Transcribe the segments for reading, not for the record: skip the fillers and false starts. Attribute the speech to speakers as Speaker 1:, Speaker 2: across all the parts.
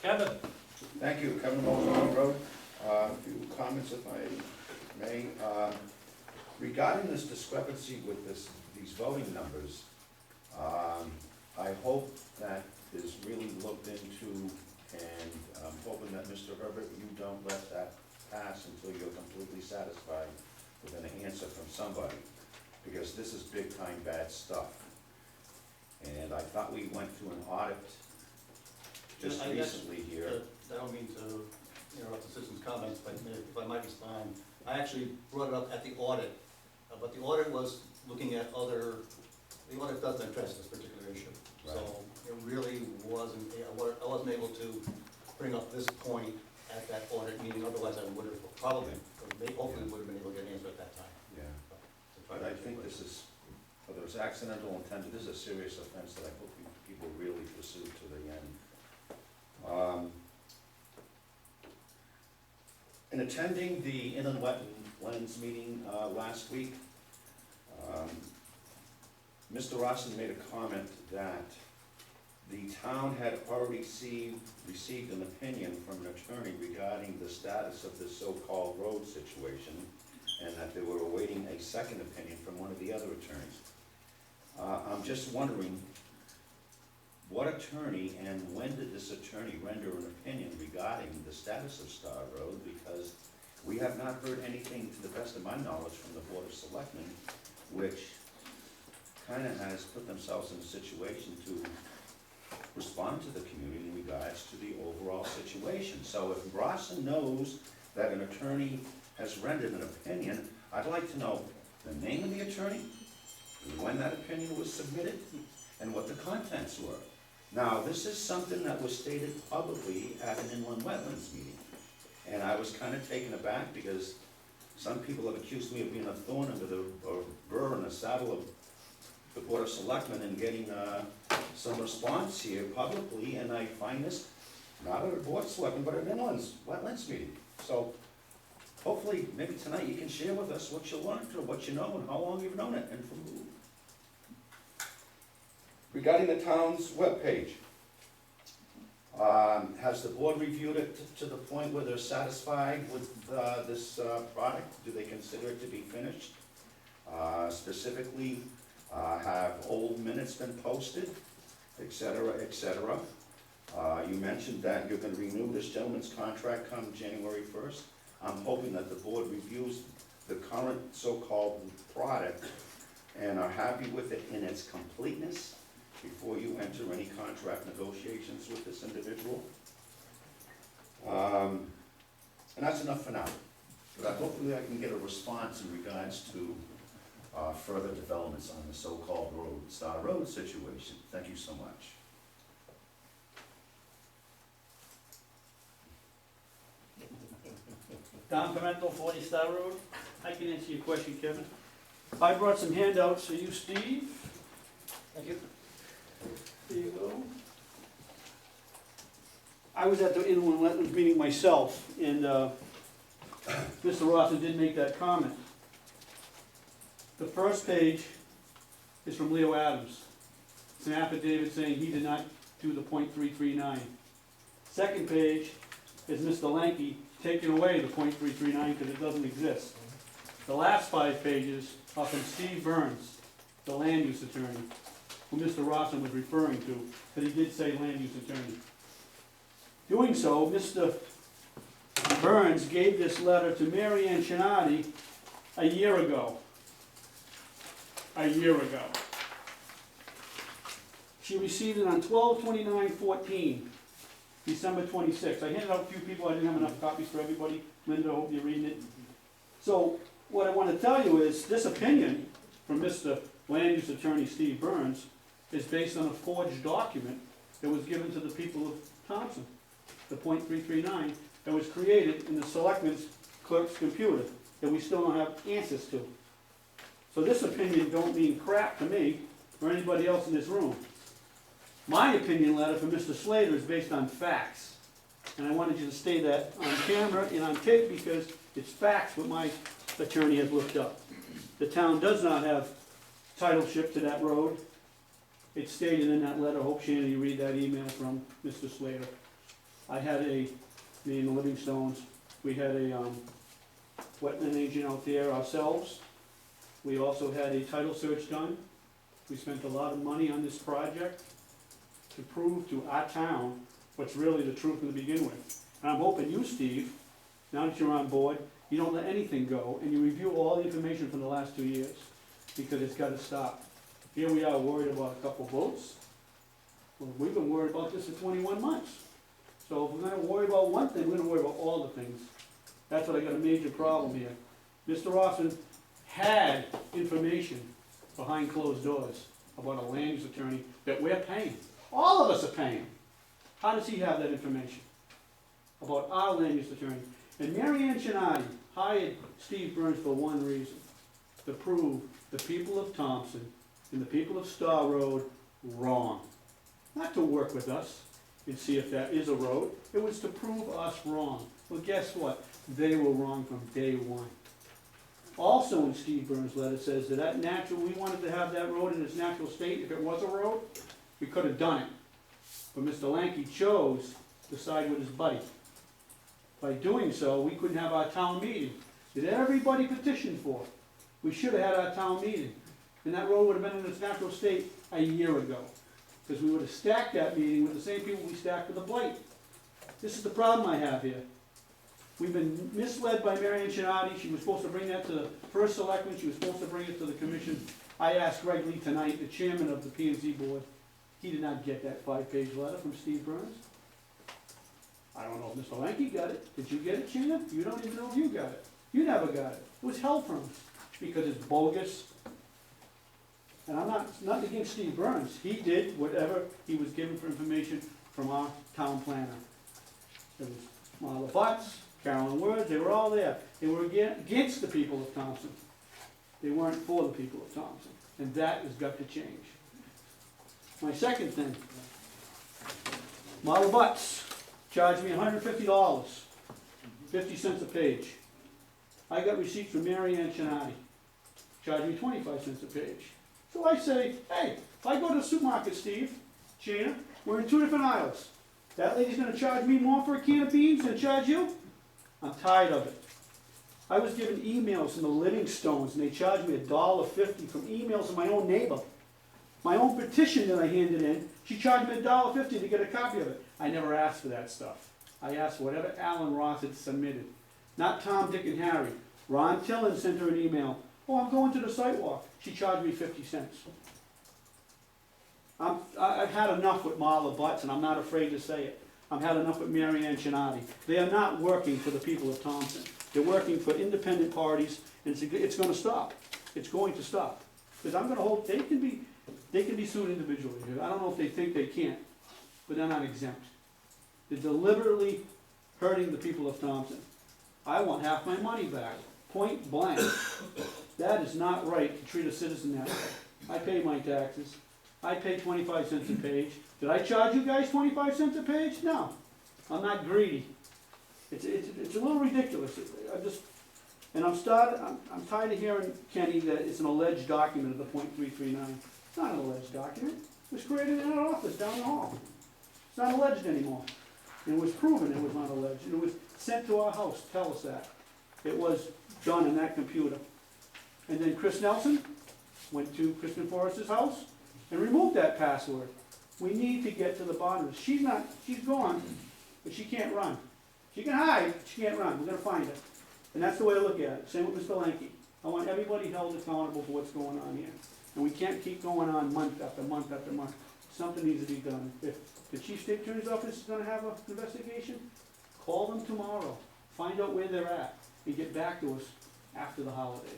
Speaker 1: Kevin?
Speaker 2: Thank you, Kevin Mullen Road. A few comments if I may. Regarding this discrepancy with these voting numbers, I hope that is really looked into, and I'm hoping that, Mr. Herbert, you don't let that pass until you're completely satisfied with an answer from somebody, because this is big-time bad stuff. And I thought we went through an audit just
Speaker 3: I guess,
Speaker 2: recently here.
Speaker 3: I don't mean to interrupt the citizens' comments, but if I might respond, I actually brought it up at the audit, but the audit was looking at the audit doesn't address this particular issue.
Speaker 2: Right.
Speaker 3: So it really wasn't, I wasn't able to bring up this point at that audit meeting, otherwise I would have probably, or hopefully would have been able to get an answer at that time.
Speaker 2: Yeah.
Speaker 3: To try
Speaker 2: But
Speaker 3: to
Speaker 2: I think this is, whether it's accidental or intended, this is a serious offense that I hope people really pursue to the end. In attending the inland wetlands meeting last week, Mr. Rosson made a comment that the town had already received an opinion from an attorney regarding the status of this so-called road situation, and that they were awaiting a second opinion from one of the other attorneys. I'm just wondering, what attorney and when did this attorney render an opinion regarding the status of Star Road? Because we have not heard anything, to the best of my knowledge, from the Board of Selectmen, which kind of has put themselves in a situation to respond to the community in regards to the overall situation. So if Rawson knows that an attorney has rendered an opinion, I'd like to know the name of the attorney, when that opinion was submitted, and what the contents were. Now, this is something that was stated publicly at an inland wetlands meeting, and I was kind of taken aback because some people have accused me of being a thorn under the, or burr in the saddle of the Board of Selectmen and getting some response here publicly, and I find this not at a Board of Selectmen, but at an inland wetlands meeting. So hopefully, maybe tonight you can share with us what you learned or what you know and how long you've known it and from who. Regarding the town's webpage, has the board reviewed it to the point where they're satisfied with this product? Do they consider it to be finished? Specifically, have old minutes been posted, et cetera, et cetera? You mentioned that you're going to renew this gentleman's contract come January 1st. I'm hoping that the board reviews the current so-called product and are happy with it in its completeness before you enter any contract negotiations with this individual. And that's enough for now. But hopefully I can get a response in regards to further developments on the so-called Star Road situation. Thank you so much.
Speaker 1: Don Pimentel, 40 Star Road. I can answer your question, Kevin. I brought some handouts for you, Steve.
Speaker 3: Thank you.
Speaker 1: There you go. I was at the inland wetlands meeting myself, and Mr. Rosson did make that comment. The first page is from Leo Adams. It's an affidavit saying he did not do the .339. Second page is Mr. Lanky taking away the .339 because it doesn't exist. The last 5 pages are from Steve Burns, the land use attorney, who Mr. Rosson was referring to, but he did say land use attorney. Doing so, Mr. Burns gave this letter to Mary Ann Chinati a year ago. A year ago. She received it on 12/29/14, December 26th. I handed out a few people, I didn't have enough copies for everybody. Linda, I hope you're reading it. So, what I want to tell you is, this opinion from Mr. Land Use Attorney Steve Burns is based on a forged document that was given to the people of Thompson, the .339, that was created in the Selectmen's clerk's computer, that we still don't have answers to. So this opinion don't mean crap to me, or anybody else in this room. My opinion letter from Mr. Slater is based on facts, and I wanted you to state that on camera and on tape, because it's facts what my attorney has looked up. The town does not have titleship to that road. It's stated in that letter. Hope, Shannon, you read that email from Mr. Slater. I had me and the Livingstones, we had a, wetland agent out there ourselves. We also had a title search done. We spent a lot of money on this project to prove to our town what's really the truth to begin with. And I'm hoping you, Steve, now that you're on board, you don't let anything go, and you review all the information from the last 2 years, because it's gotta stop. Here we are worried about a couple votes. Well, we've been worried about this for 21 months. So if we're gonna worry about one thing, we're gonna worry about all the things. That's what I got a major problem here. Mr. Austin had information behind closed doors about a land use attorney that we're paying. All of us are paying. How does he have that information about our land use attorney? And Mary Ann Chinati hired Steve Burns for one reason, to prove the people of Thompson and the people of Star Road wrong. Not to work with us and see if that is a road, it was to prove us wrong. Well, guess what? They were wrong from day one. Also in Steve Burns' letter says that we wanted to have that road in its natural state. If it was a road, we could have done it. But Mr. Lanky chose to side with his buddy. By doing so, we couldn't have our town meeting that everybody petitioned for. We should have had our town meeting. And that road would have been in its natural state a year ago. Because we would have stacked that meeting with the same people we stacked with the blight. This is the problem I have here. We've been misled by Mary Ann Chinati. She was supposed to bring that to the first selectman. She was supposed to bring it to the commission. I asked Greg Lee tonight, the chairman of the P&Z board. He did not get that 5-page letter from Steve Burns. I don't know if Mr. Lanky got it. Did you get it, Gina? You don't even know if you got it. You never got it. It was held from us because it's bogus. And I'm not against Steve Burns. He did whatever he was given for information from our town planner. There was Marla Butts, Carolyn Words, they were all there. They were against the people of Thompson. They weren't for the people of Thompson. And that has got to change. My second thing, Marla Butts charged me $150, 50 cents a page. I got receipts from Mary Ann Chinati, charged me 25 cents a page. So I say, hey, if I go to the supermarket, Steve, Gina, we're in 2 different aisles. That lady's gonna charge me more for a can of beans than charge you? I'm tired of it. I was given emails from the Livingstones, and they charged me $1.50 from emails of my own neighbor. My own petition that I handed in, she charged me $1.50 to get a copy of it. I never asked for that stuff. I asked for whatever Alan Ross had submitted. Not Tom, Dick, and Harry. Ron Tillin sent her an email. Oh, I'm going to the sidewalk. She charged me 50 cents. I've had enough with Marla Butts, and I'm not afraid to say it. I've had enough with Mary Ann Chinati. They are not working for the people of Thompson. They're working for independent parties, and it's going to stop. It's going to stop. Because I'm going to hold, they can be sued individually. I don't know if they think they can't, but they're not exempt. They're deliberately hurting the people of Thompson. I want half my money back, point blank. That is not right to treat a citizen that way. I pay my taxes. I pay 25 cents a page. Did I charge you guys 25 cents a page? No. I'm not greedy. It's a little ridiculous. I'm tired of hearing, Kenny, that it's an alleged document of the .339. It's not an alleged document. It was created in our office down the hall. It's not alleged anymore. And it was proven it was not alleged. And it was sent to our house to tell us that. It was done in that computer. And then Chris Nelson went to Kristen Forrest's house and removed that password. We need to get to the bottom of it. She's gone, but she can't run. She can hide, but she can't run. We're gonna find her. And that's the way I look at it. Same with Mr. Lanky. I want everybody held accountable for what's going on here. And we can't keep going on month after month after month. Something needs to be done. If the Chief State Attorney's Office is gonna have an investigation, call them tomorrow. Find out where they're at and get back to us after the holidays.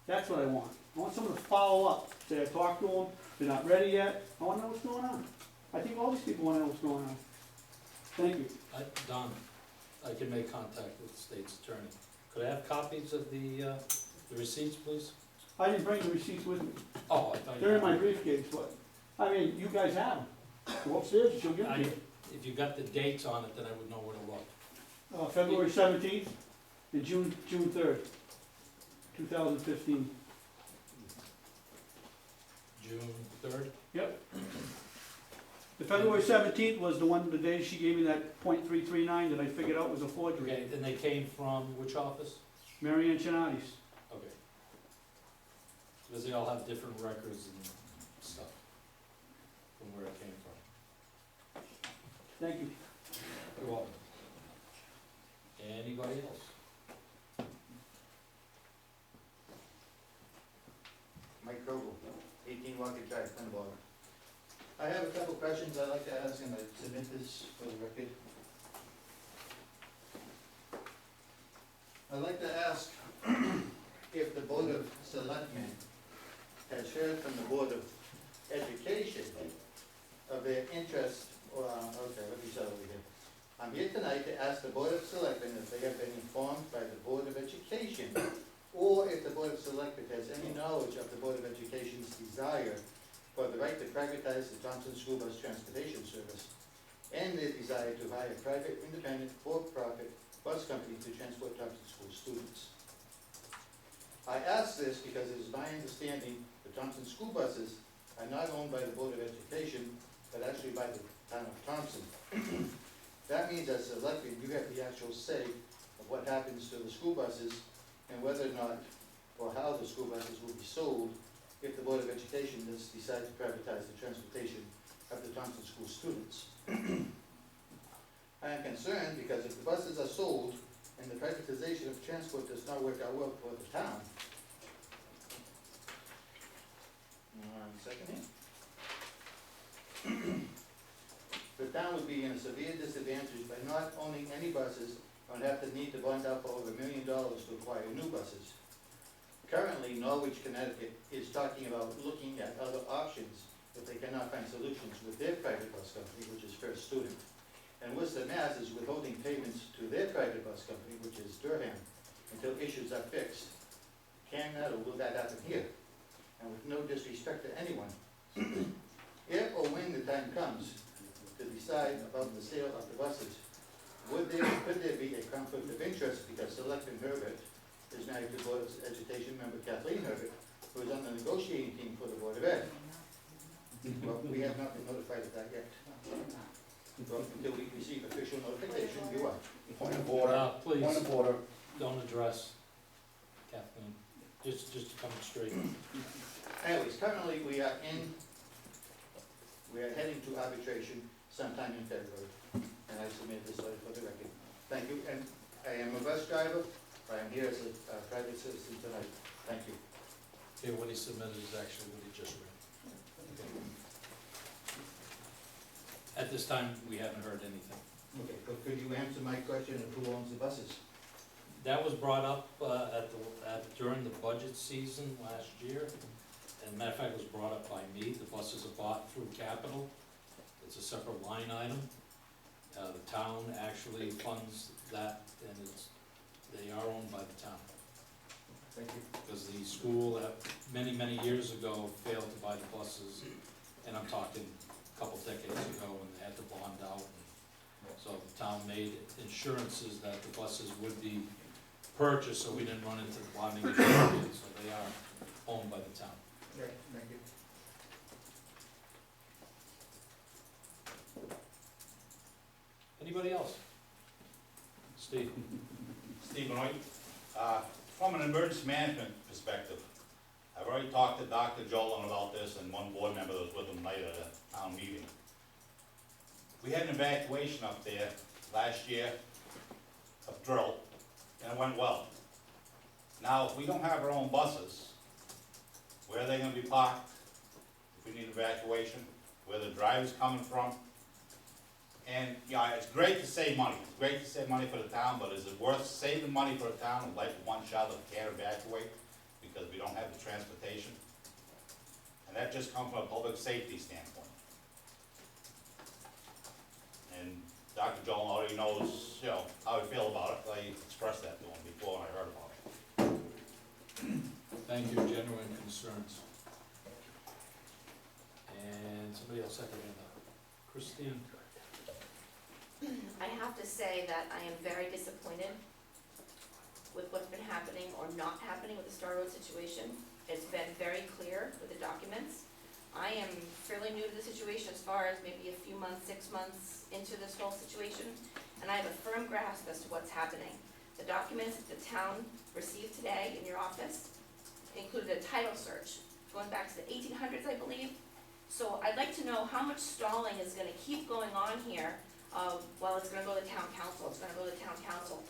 Speaker 1: That's what I want. I want someone to follow up. Say, I talked to them, they're not ready yet. I wanna know what's going on. I think all these people wanna know what's going on. Thank you.
Speaker 4: Don, I can make contact with the state's attorney. Could I have copies of the receipts, please?
Speaker 1: I didn't bring the receipts with me.
Speaker 4: Oh, I thought you
Speaker 1: They're in
Speaker 4: had
Speaker 1: my briefcase, but, I mean, you guys have them. Go upstairs, she'll give them to you.
Speaker 4: If you got the dates on it, then I would know where to look.
Speaker 1: February 17th and June 3rd, 2015.
Speaker 4: June 3rd?
Speaker 1: Yep. The February 17th was the one, the day she gave me that .339 that I figured out was a forgery.
Speaker 4: Okay, and they came from which office?
Speaker 1: Mary Ann Chinati's.
Speaker 4: Okay. Because they all have different records and stuff from where it came from.
Speaker 1: Thank you.
Speaker 4: You're welcome. Anybody else?
Speaker 5: Mike Krogel, 18 Walker Drive, Pennabuck. I have a couple questions I'd like to ask, and I submit this for the record. I'd like to ask if the Board of Selectmen has heard from the Board of Education of their interest, okay, let me start over here. I'm here tonight to ask the Board of Selectmen if they have been informed by the Board of Education, or if the Board of Selectmen has any knowledge of the Board of Education's desire for the right to privatize the Thompson School Bus Transportation Service, and their desire to hire a private, independent, for-profit bus company to transport Thompson School students. I ask this because it is my understanding the Thompson school buses are not owned by the Board of Education, but actually by the town of Thompson. That means as selectmen, you have the actual say of what happens to the school buses and whether or not, or how the school buses will be sold if the Board of Education does decide to privatize the transportation of the Thompson School students. I am concerned because if the buses are sold and the privatization of transport does not work out well for the town. One second here. The town would be in a severe disadvantage by not owning any buses and have to need to bond up over $1 million to acquire new buses. Currently, Norwich, Connecticut is talking about looking at other options if they cannot find solutions with their private bus company, which is First Student. And Worcester, Mass is withholding payments to their private bus company, which is Durham, until issues are fixed. Can that or will that happen here? And with no disrespect to anyone, if or when the time comes to decide about the sale of the buses, could there be a conflict of interest because Selectman Herbert is married to Board of Education member Kathleen Herbert, who is on the negotiating team for the Board of Ed? Well, we have not been notified of that yet. Well, until we receive official notification, you are.
Speaker 2: Point of order,
Speaker 4: Please,
Speaker 2: point of order.
Speaker 4: don't address Kathleen, just come straight.
Speaker 5: Anyways, currently we are heading to arbitration sometime in February, and I submit this letter for the record. Thank you, and I am a bus driver, I am here as a private citizen tonight. Thank you.
Speaker 4: Okay, what he submitted is actually what he just read. Okay. At this time, we haven't heard anything.
Speaker 5: Okay, but could you answer my question of who owns the buses?
Speaker 4: That was brought up during the budget season last year. And matter of fact, it was brought up by me. The buses are bought through capital. It's a separate line item. The town actually funds that, and they are owned by the town.
Speaker 5: Thank you.
Speaker 4: Because the school, many, many years ago, failed to buy the buses, and I'm talking a couple decades ago, and they had to bond out. So the town made insurances that the buses would be purchased, so we didn't run into the bonding issue, so they are owned by the town.
Speaker 5: Okay, thank you.
Speaker 4: Anybody else? Steve?
Speaker 6: Steve Benoit. From an emergency management perspective, I've already talked to Dr. Jolin about this and one board member that was with him tonight at a town meeting. We had an evacuation up there last year of drill, and it went well. Now, if we don't have our own buses, where are they gonna be parked? If we need evacuation, where the driver's coming from? And, yeah, it's great to save money. It's great to save money for the town, but is it worth saving money for a town and like one child that can't evacuate because we don't have the transportation? And that just comes from a public safety standpoint. And Dr. Joel already knows, how I feel about it. I expressed that to him before and I heard about it.
Speaker 4: Thank you, genuine concerns. And somebody else second that. Christine?
Speaker 7: I have to say that I am very disappointed with what's been happening or not happening with the Star Road situation. It's been very clear with the documents. I am fairly new to the situation as far as maybe a few months, 6 months into this whole situation, and I have a firm grasp as to what's happening. The documents that the town received today in your office included a title search going back to the 1800s, I believe. So I'd like to know how much stalling is gonna keep going on here. Well, it's gonna go to town council, it's gonna go to town council.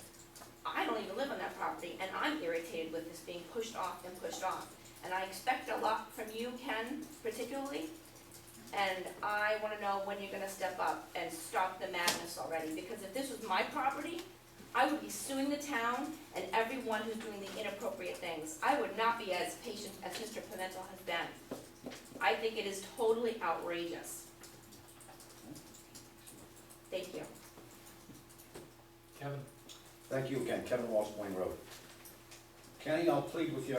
Speaker 7: I don't even live on that property, and I'm irritated with this being pushed off and pushed off. And I expect a lot from you, Ken, particularly. And I wanna know when you're gonna step up and stop the madness already, because if this was my property, I would be suing the town and everyone who's doing the inappropriate things. I would not be as patient as Mr. Pimentel has been. I think it is totally outrageous. Thank you.
Speaker 4: Kevin?
Speaker 2: Thank you again, Kevin Walsh, Plain Road. Kenny, I'll plead with you.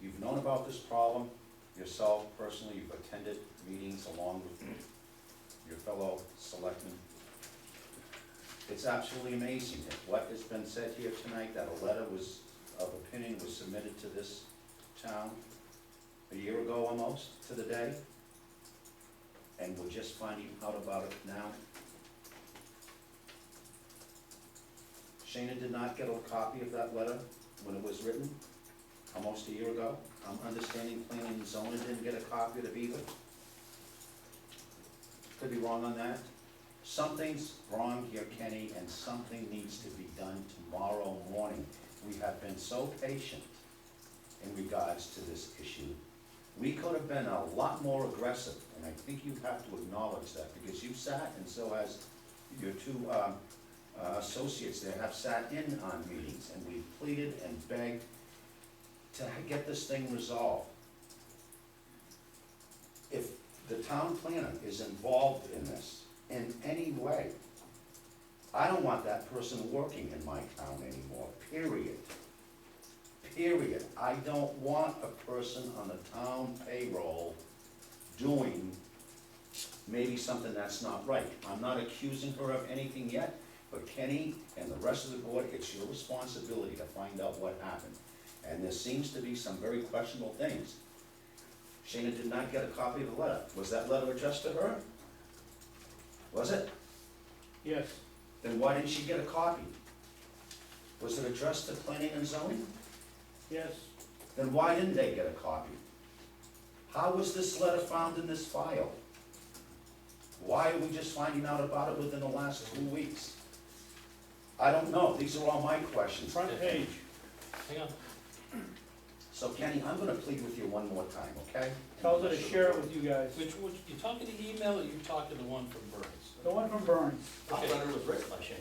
Speaker 2: You've known about this problem yourself personally. You've attended meetings along with your fellow selectmen. It's absolutely amazing that what has been said here tonight, that a letter of opinion was submitted to this town a year ago almost to the day, and we're just finding out about it now. Shana did not get a copy of that letter when it was written, almost a year ago. I'm understanding planning and zoning didn't get a copy of it either. Could be wrong on that. Something's wrong here, Kenny, and something needs to be done tomorrow morning. We have been so patient in regards to this issue. We could have been a lot more aggressive, and I think you have to acknowledge that, because you sat, and so has your two associates there have sat in on meetings, and we pleaded and begged to get this thing resolved. If the town planner is involved in this in any way, I don't want that person working in my town anymore, period. Period. I don't want a person on the town payroll doing maybe something that's not right. I'm not accusing her of anything yet, but Kenny and the rest of the board, it's your responsibility to find out what happened. And there seems to be some very questionable things. Shana did not get a copy of the letter. Was that letter addressed to her? Was it?
Speaker 1: Yes.
Speaker 2: Then why didn't she get a copy? Was it addressed to planning and zoning?
Speaker 1: Yes.
Speaker 2: Then why didn't they get a copy? How was this letter found in this file? Why are we just finding out about it within the last 2 weeks? I don't know. These are all my questions.
Speaker 1: Front page.
Speaker 4: Hang on.
Speaker 2: So Kenny, I'm gonna plead with you one more time, okay?
Speaker 1: Tells her to share it with you guys.
Speaker 4: Which, you talking the email or you talking the one from Burns?
Speaker 1: The one from Burns.
Speaker 3: Our letter was written by Shane.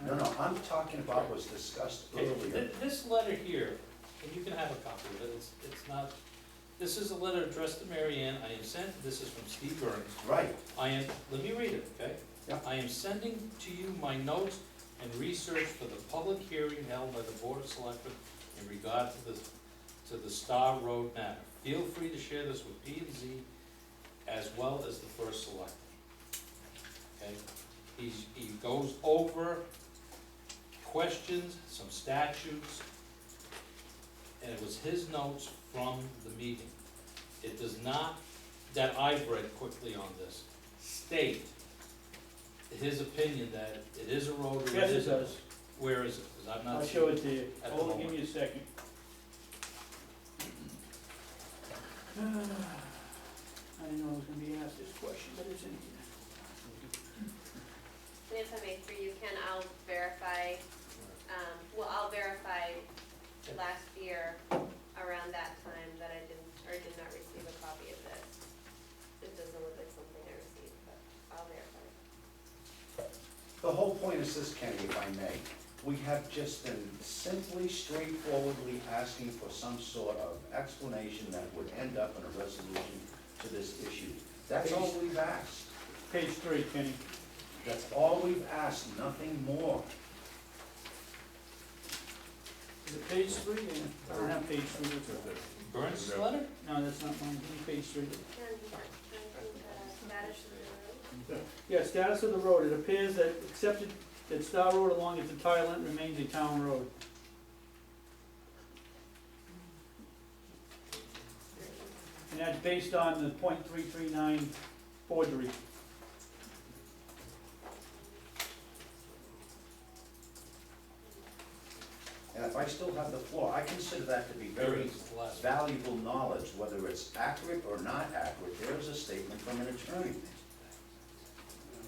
Speaker 2: No, I'm talking about what was discussed
Speaker 4: Okay,
Speaker 2: earlier.
Speaker 4: this letter here, and you can have a copy of it, it's not, this is a letter addressed to Mary Ann. I am sent, this is from Steve Burns.
Speaker 2: Right,
Speaker 4: Let me read it, okay?
Speaker 2: Yeah.
Speaker 4: I am sending to you my notes and research for the public hearing held by the Board of Selectmen in regard to the Star Road matter. Feel free to share this with P and Z as well as the first selectman. Okay? He goes over questions, some statutes, and it was his notes from the meeting. It does not, that I've read quickly on this, state his opinion that it is a road or
Speaker 1: Yes,
Speaker 4: it
Speaker 1: it
Speaker 4: isn't.
Speaker 1: does.
Speaker 4: Where is it? Because I've not
Speaker 1: I'll
Speaker 4: seen
Speaker 1: show it to you.
Speaker 4: at the
Speaker 1: Hold on, give
Speaker 4: moment.
Speaker 1: me a second. I didn't know I was gonna be asked this question, but it's in here.
Speaker 8: And if I may, through you, Ken, I'll verify, I'll verify last year around that time that I didn't, or did not receive a copy of this. It doesn't look like something I received, but I'll verify.
Speaker 2: the whole point is this, Kenny, if I may. We have just been simply, straightforwardly asking for some sort of explanation that would end up in a resolution to this issue. That's all we've asked.
Speaker 1: Page 3, Kenny.
Speaker 2: That's all we've asked, nothing more.
Speaker 1: Is it page 3? Yeah. I don't have page 3. What's it?
Speaker 4: Burns' letter?
Speaker 1: No, that's not mine. Give me page 3.
Speaker 8: Ken, status of the road?
Speaker 1: Yeah, status of the road. It appears that accepted that Star Road along its entire length remains a town road. And that's based on the .339 forgery.
Speaker 2: And if I still have the floor, I consider that to be
Speaker 4: There
Speaker 2: very
Speaker 4: is the last.
Speaker 2: valuable knowledge, whether it's accurate or not accurate. There is a statement from an attorney.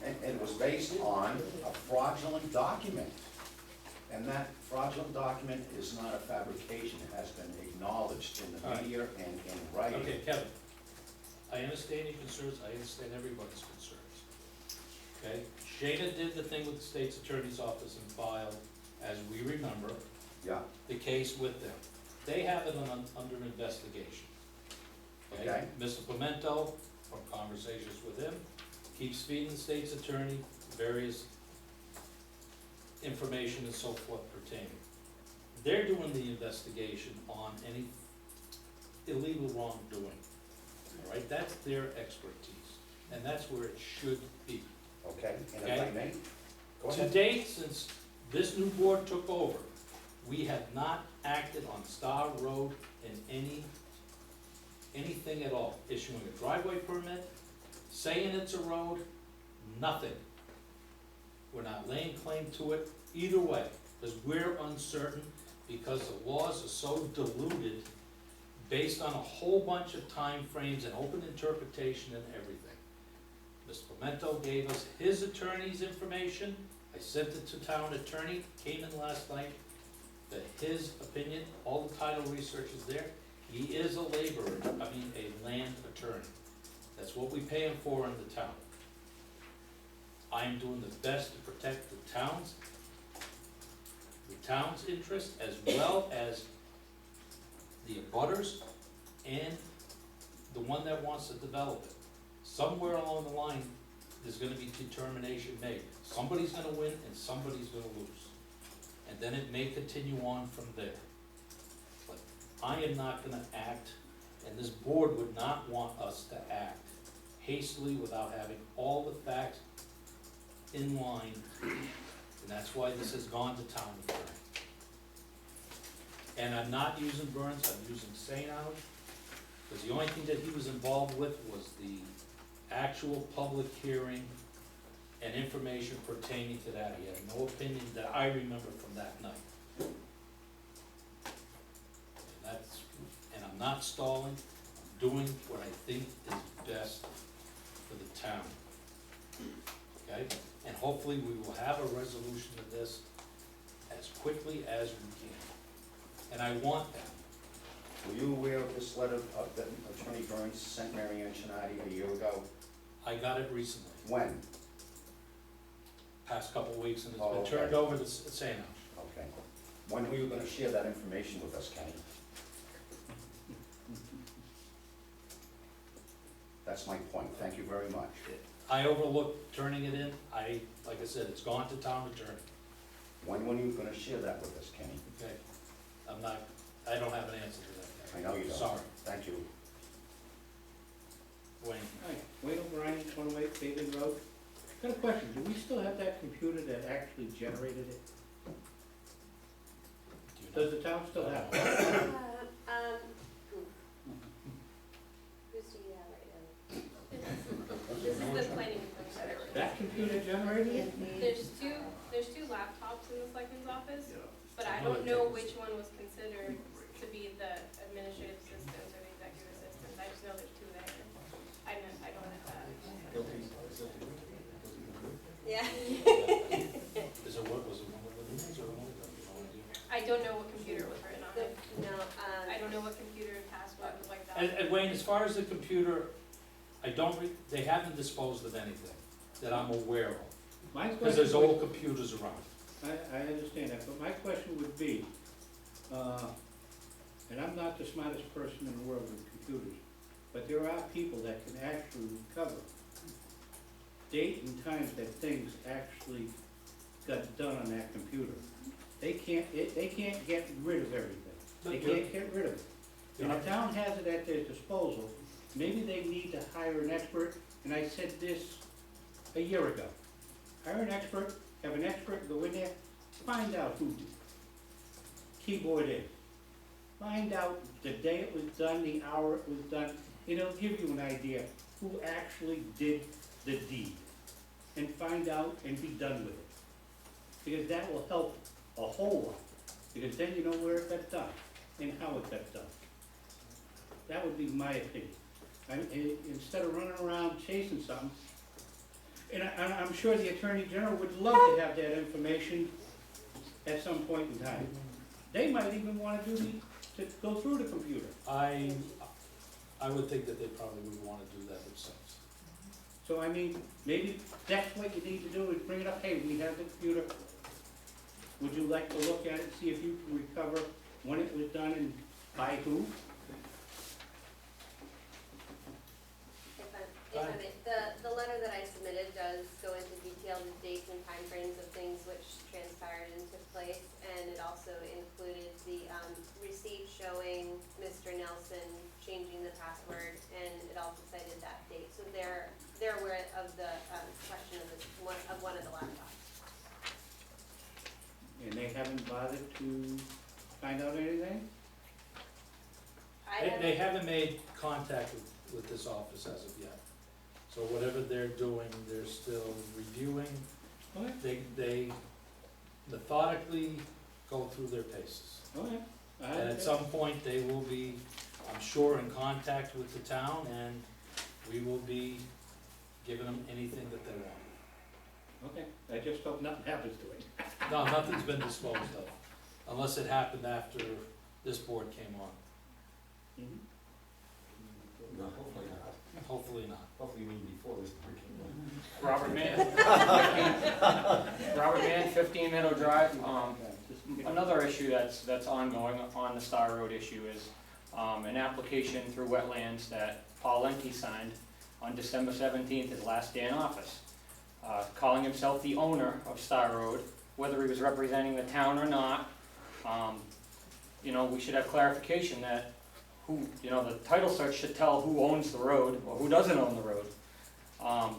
Speaker 2: And it was based on a fraudulent document. And that fraudulent document is not a fabrication, it has been acknowledged in
Speaker 4: All
Speaker 2: the
Speaker 4: right.
Speaker 2: media and in writing.
Speaker 4: Okay, Kevin, I understand your concerns, I understand everybody's concerns. Okay, Shana did the thing with the state's attorney's office and filed, as we remember,
Speaker 2: Yeah,
Speaker 4: the case with them. They have it under investigation.
Speaker 2: Okay.
Speaker 4: Mr. Pimento, from conversations with him, keeps feeding the state's attorney various information and so forth pertaining. They're doing the investigation on any illegal wrongdoing, all right? That's their expertise, and that's where it should be.
Speaker 2: okay, and if I
Speaker 4: Okay.
Speaker 2: may, go
Speaker 4: To
Speaker 2: ahead.
Speaker 4: date, since this new board took over, we have not acted on Star Road in anything at all. Issuing a driveway permit, saying it's a road, nothing. We're not laying claim to it either way, because we're uncertain, because the laws are so diluted based on a whole bunch of time frames and open interpretation and everything. Mr. Pimento gave us his attorney's information. I sent it to town attorney, came in last night, that his opinion, all the title research is there. He is a laborer, a land attorney. That's what we pay him for in the town. I'm doing the best to protect the town's interest, as well as the abutters and the one that wants to develop it. Somewhere along the line, there's gonna be determination made. Somebody's gonna win and somebody's gonna lose. And then it may continue on from there. But I am not gonna act, and this board would not want us to act hastily without having all the facts in line. And that's why this has gone to town attorney. And I'm not using Burns, I'm using St. Ange, because the only thing that he was involved with was the actual public hearing and information pertaining to that. He had no opinion that I remember from that night. And I'm not stalling, I'm doing what I think is best for the town. Okay? And hopefully we will have a resolution of this as quickly as we can. And I want that.
Speaker 2: Were you aware of this letter that Attorney Burns sent Mary Ann Shinardi a year ago?
Speaker 4: I got it recently,
Speaker 2: When?
Speaker 4: past couple of weeks, and it's
Speaker 2: Oh,
Speaker 4: been
Speaker 2: okay.
Speaker 4: turned over to St. Ange.
Speaker 2: Okay. When were you gonna share that information with us, Kenny? That's my point, thank you very much.
Speaker 4: I overlooked turning it in. Like I said, it's gone to town attorney.
Speaker 2: When were you gonna share that with us, Kenny?
Speaker 4: Okay, I don't have an answer to that.
Speaker 2: I know you don't.
Speaker 4: Sorry,
Speaker 2: Thank you.
Speaker 4: Wayne.
Speaker 9: Hi, Wayne O'Brien, 108 Paving Road. Got a question, do we still have that computer that actually generated it?
Speaker 4: Do you know?
Speaker 9: Does the town still have it?
Speaker 8: Who's do you have right now? This is the planning commission.
Speaker 9: That computer generated it?
Speaker 10: There's two laptops in the selectmen's office, but I don't know which one was considered to be the administrative assistant or the executive assistant. I just know there's two there. I don't know that.
Speaker 3: Guilty.
Speaker 8: Yeah.
Speaker 4: Is it what, was it one of the names or one of them? No idea.
Speaker 10: I don't know what computer it was written on.
Speaker 8: No,
Speaker 10: I don't know what computer password was like that.
Speaker 4: And Wayne, as far as the computer, they haven't disposed of anything that I'm aware of,
Speaker 9: My
Speaker 4: because there's
Speaker 9: question
Speaker 4: old computers around.
Speaker 9: I understand that, but my question would be, and I'm not the smartest person in the world with computers, but there are people that can actually recover date and times that things actually got done on that computer. They can't get rid of everything. They
Speaker 4: But you're-
Speaker 9: can't get rid of it. And the town has it at their disposal. Maybe they need to hire an expert, and I said this a year ago. Hire an expert, have an expert go in there, find out who the keyboard is. Find out the day it was done, the hour it was done, and it'll give you an idea who actually did the deed, and find out and be done with it. Because that will help a whole lot, because then you know where it got done, and how it got done. That would be my opinion. Instead of running around chasing something, and I'm sure the Attorney General would love to have that information at some point in time. They might even wanna to go through the computer.
Speaker 4: I would think that they probably would wanna do that themselves.
Speaker 9: So I mean, maybe that's what you need to do, is bring it up, hey, we have the computer. Would you like to look at it, see if you can recover when it was done and by who?
Speaker 8: If I may, the letter that I submitted does go into detail the dates and timeframes of things which transpired and took place, and it also included the receipt showing Mr. Nelson changing the password, and it also cited that date. So they're aware of the question of one of the laptops.
Speaker 9: And they haven't bothered to find out anything?
Speaker 4: They haven't made contact with this office as of yet. So whatever they're doing, they're still reviewing.
Speaker 9: Okay.
Speaker 4: They methodically go through their paces.
Speaker 9: Okay.
Speaker 4: And at some point, they will be, I'm sure, in contact with the town, and we will be giving them anything that they want.
Speaker 9: Okay, I just hope nothing happens to it.
Speaker 4: No, nothing's been disposed of, unless it happened after this board came on.
Speaker 9: Mhm.
Speaker 3: No, hopefully not.
Speaker 4: Hopefully not.
Speaker 3: Hopefully you mean before this board came on.
Speaker 11: Robert Mann, 15 Meadow Drive. Another issue that's ongoing on the Star Road issue is an application through wetlands that Paul Lenke signed on December 17th, his last day in office, calling himself the owner of Star Road, whether he was representing the town or not. You know, we should have clarification that the title search should tell who owns the road or who doesn't own the road.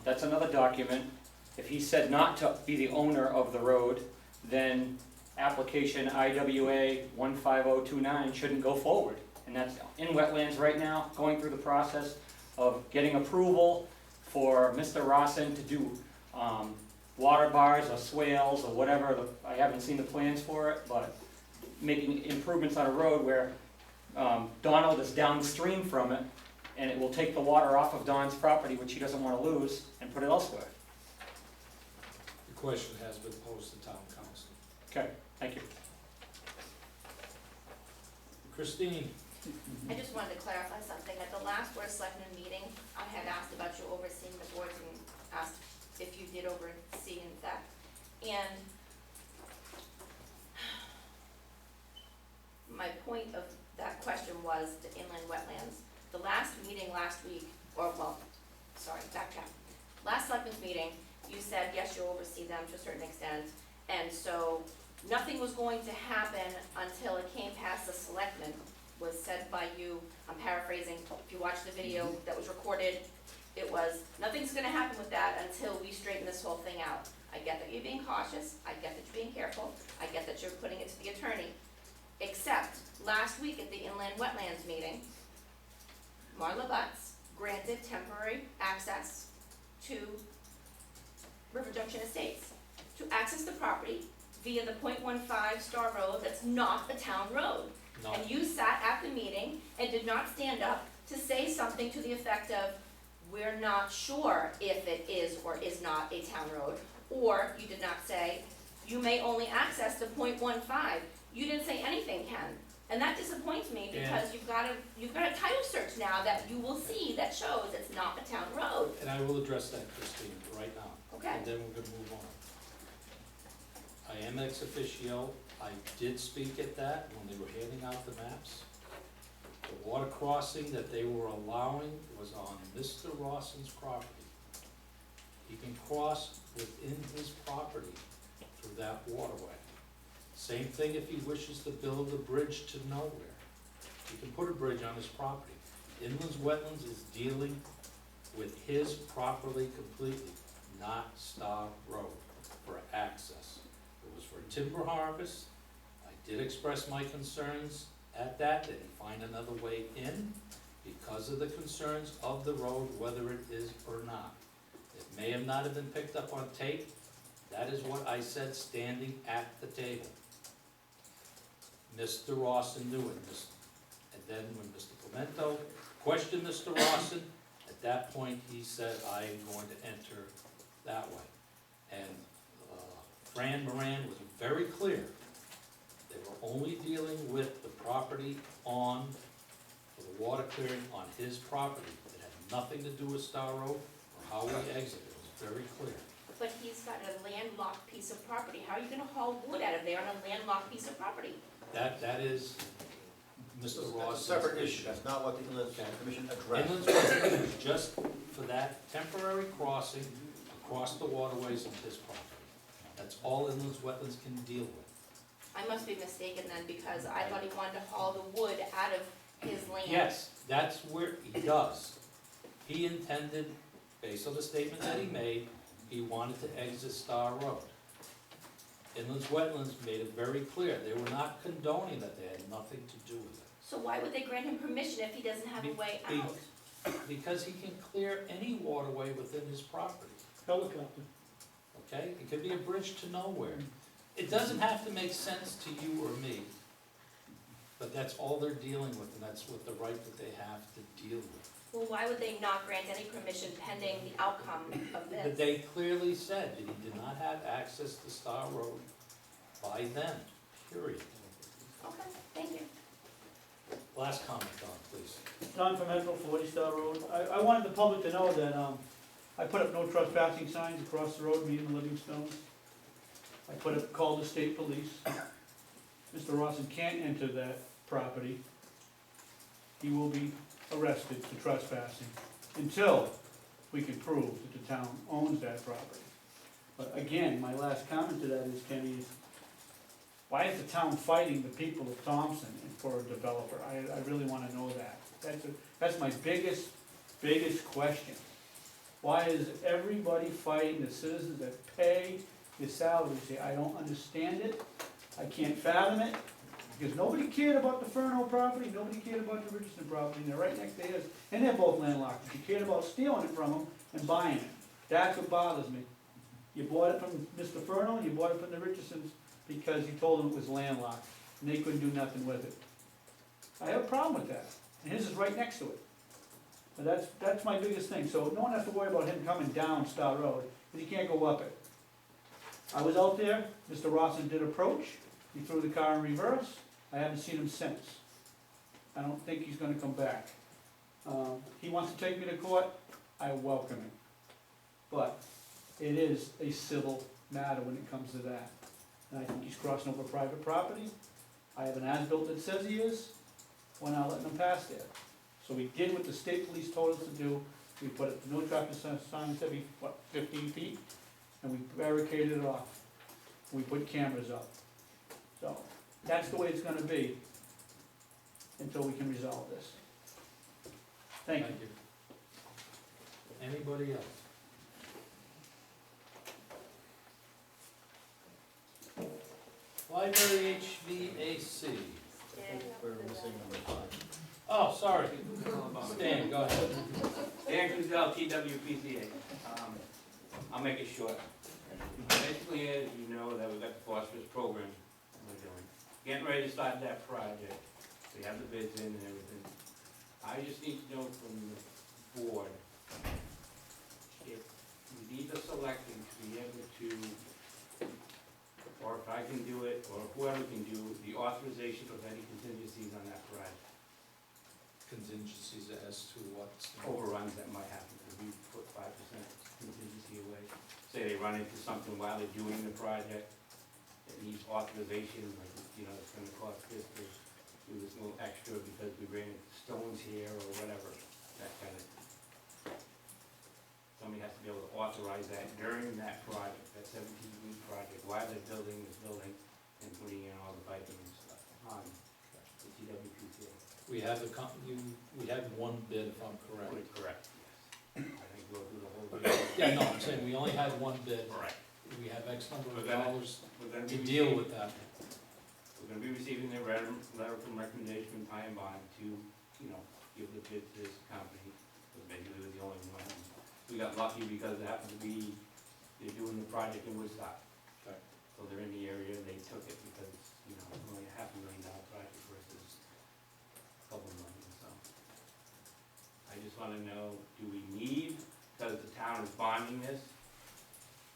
Speaker 11: That's another document. If he said not to be the owner of the road, then application IWA 15029 shouldn't go forward. And that's in wetlands right now, going through the process of getting approval for Mr. Rossin to do water bars or swales or whatever. I haven't seen the plans for it, but making improvements on a road where Donald is downstream from it, and it will take the water off of Don's property, which he doesn't want to lose, and put it elsewhere.
Speaker 4: The question has been posed to town council.
Speaker 11: Okay, thank you.
Speaker 4: Christine?
Speaker 7: I just wanted to clarify something. At the last Board of Selectmen meeting, I had asked about you overseeing the boards and asked if you did oversee in fact. And my point of that question was the inland wetlands. The last meeting last week, backtrack. Last Selectmen's meeting, you said, yes, you'll oversee them to a certain extent. And so nothing was going to happen until it came past the Selectmen, was said by you. I'm paraphrasing. If you watch the video that was recorded, it was, nothing's gonna happen with that until we straighten this whole thing out. I get that you're being cautious. I get that you're being careful. I get that you're putting it to the attorney. Except last week at the inland wetlands meeting, Marla Butts granted temporary access to River Junction Estates to access the property via the .15 Star Road that's not a town road.
Speaker 4: No.
Speaker 7: And you sat at the meeting and did not stand up to say something to the effect of, we're not sure if it is or is not a town road. Or you did not say, you may only access the .15. You didn't say anything, Ken. And that disappoints me because you've got a title search now that you will see that shows it's not a town road.
Speaker 4: And I will address that, Christine, right now.
Speaker 7: Okay.
Speaker 4: And then we're gonna move on. I am ex officio. I did speak at that when they were handing out the maps. The water crossing that they were allowing was on Mr. Rawson's property. He can cross within his property through that waterway. Same thing if he wishes to build a bridge to nowhere. He can put a bridge on his property. Inland Wetlands is dealing with his property completely, not Star Road, for access. It was for timber harvest. I did express my concerns at that. They didn't find another way in. because of the concerns of the road, whether it is or not. It may have not have been picked up on tape, that is what I said standing at the table. Mr. Rawson knew it, and then when Mr. Clemento questioned Mr. Rawson, at that point, he said, I am going to enter that way. And Fran Moran was very clear. They were only dealing with the property for the water clearing on his property. It had nothing to do with Star Road or how we exit. It was very clear.
Speaker 7: But he's got a landlocked piece of property. How are you gonna haul wood out of there on a landlocked piece of property?
Speaker 4: That is Mr.
Speaker 3: That's a
Speaker 4: Ross's
Speaker 3: separate issue,
Speaker 4: issue.
Speaker 3: that's not what the Inland
Speaker 4: Okay.
Speaker 3: Commission addressed.
Speaker 4: Inland wetlands is just for that temporary crossing across the waterways of his property. That's all inland wetlands can deal with.
Speaker 7: I must be mistaken then, because I thought he wanted to haul the wood out of his land.
Speaker 4: Yes, that's where he does. He intended, based on the statement that he made, he wanted to exit Star Road. Inland wetlands made it very clear, they were not condoning that, they had nothing to do with it.
Speaker 7: So why would they grant him permission if he doesn't have a way
Speaker 4: Be-
Speaker 7: out?
Speaker 4: Because he can clear any waterway within his property,
Speaker 1: Helicopter.
Speaker 4: okay? It could be a bridge to nowhere. It doesn't have to make sense to you or me, but that's all they're dealing with, and that's what the right that they have to deal with.
Speaker 7: Well, why would they not grant any permission pending the outcome of
Speaker 4: But
Speaker 7: this?
Speaker 4: they clearly said that he did not have access to Star Road by them, period.
Speaker 7: Okay, thank you.
Speaker 4: Last comment, Don, please.
Speaker 1: Don Fomento, 40 Star Road. I wanted the public to know that, I put up no trespassing signs across the road, meeting Livingstones. I called the state police. Mr. Rawson can't enter that property. He will be arrested for trespassing until we can prove that the town owns that property. But again, my last comment to that is, Kenny, is why is the town fighting the people of Thompson for a developer? I really wanna know that. That's my biggest question. Why is everybody fighting the citizens that pay the salaries here? I don't understand it, I can't fathom it, because nobody cared about the Furno property, nobody cared about the Richardson property, and they're right next to his, and they're both landlocked. But you cared about stealing it from them and buying it. That's what bothers me. You bought it from Mr. Furno, and you bought it from the Richardsons because you told them it was landlocked, and they couldn't do nothing with it. I have a problem with that, and his is right next to it. But that's my biggest thing, so no one has to worry about him coming down Star Road, because he can't go up it. I was out there, Mr. Rawson did approach, he threw the car in reverse, I haven't seen him since. I don't think he's gonna come back. He wants to take me to court, I welcome it. But it is a civil matter when it comes to that. And I think he's crossing over private property. I have an as-built that says he is, we're not letting him pass there. So we did what the state police told us to do, we put up no traffic signs every, 15 feet? And we barricaded it off. We put cameras up. So, that's the way it's gonna be until we can resolve this. Thank you.
Speaker 4: Anybody else? Library HVAC.
Speaker 3: We're missing number 5.
Speaker 4: Oh, sorry. Stan, go ahead.
Speaker 12: Dan Kuzel, TWPCA. I'll make it short. Basically, as you know, that we've got the phosphorus program we're doing. Getting ready to start that project. We have the bids in and everything. I just need to know from the board if we need the selecting to be able to, or if I can do it, or whoever can do the authorization of any contingencies on that project.
Speaker 4: Contingencies as to what's.
Speaker 12: Overruns that might happen, if we put 5% contingency away. Say they run into something while they're doing the project, it needs authorization, like, you know, it's gonna cost this to do this little extra because we ran into stones here or whatever, that kind of. Somebody has to be able to authorize that during that project, that 17-week project, while they're building this building and putting in all the piping and stuff on the TWPCA.
Speaker 4: We have we had one bid, if I'm correct.
Speaker 12: Correct, yes. I think we'll do the whole bid.
Speaker 4: Yeah, no, I'm saying we only had one bid.
Speaker 12: Correct.
Speaker 4: We have X number of
Speaker 12: We're gonna-
Speaker 4: dollars
Speaker 12: We're gonna
Speaker 4: to
Speaker 12: be
Speaker 4: deal with that.
Speaker 12: We're gonna be receiving a letter from recommendation from Ty and Bond to, you know, give the bid to this company, but maybe they were the only one. We got lucky because it happened to be, they're doing the project in Woodstock.
Speaker 4: Okay.
Speaker 12: So they're in the area and they took it because, you know, it's only a $500,000 project versus a couple of million, so. I just wanna know, do we need, because the town is bonding this,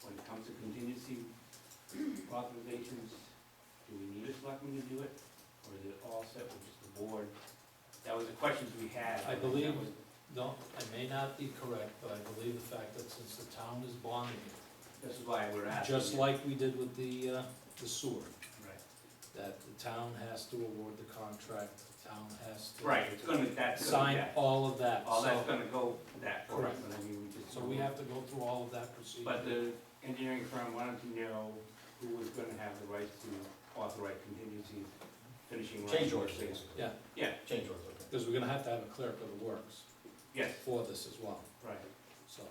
Speaker 12: when it comes to contingency authorizations, do we need a selectman to do it? Or is it all set with just the board? That was the questions we had.
Speaker 4: I believe,
Speaker 12: That was-
Speaker 4: no, I may not be correct, but I believe the fact that since the town is bonding it,
Speaker 12: This is why we're asking.
Speaker 4: just like we did with the sewer,
Speaker 12: Right.
Speaker 4: that the town has to award the contract, the town has to.
Speaker 12: Right, it's gonna, that's gonna,
Speaker 4: Sign
Speaker 12: yeah,
Speaker 4: all of that,
Speaker 12: all that's
Speaker 4: so,
Speaker 12: gonna go that for us,
Speaker 4: Correct.
Speaker 12: but I mean, we just.
Speaker 4: so we have to go through all of that procedure.
Speaker 12: But the engineering firm wanted to know who was gonna have the right to authorize contingencies, finishing. lines.
Speaker 3: Change orders, basically.
Speaker 4: Yeah,
Speaker 12: Yeah,
Speaker 3: Change orders, okay.
Speaker 4: because we're gonna have to have a clerk of the works
Speaker 12: yes,
Speaker 4: for this as well,
Speaker 12: right.
Speaker 4: so.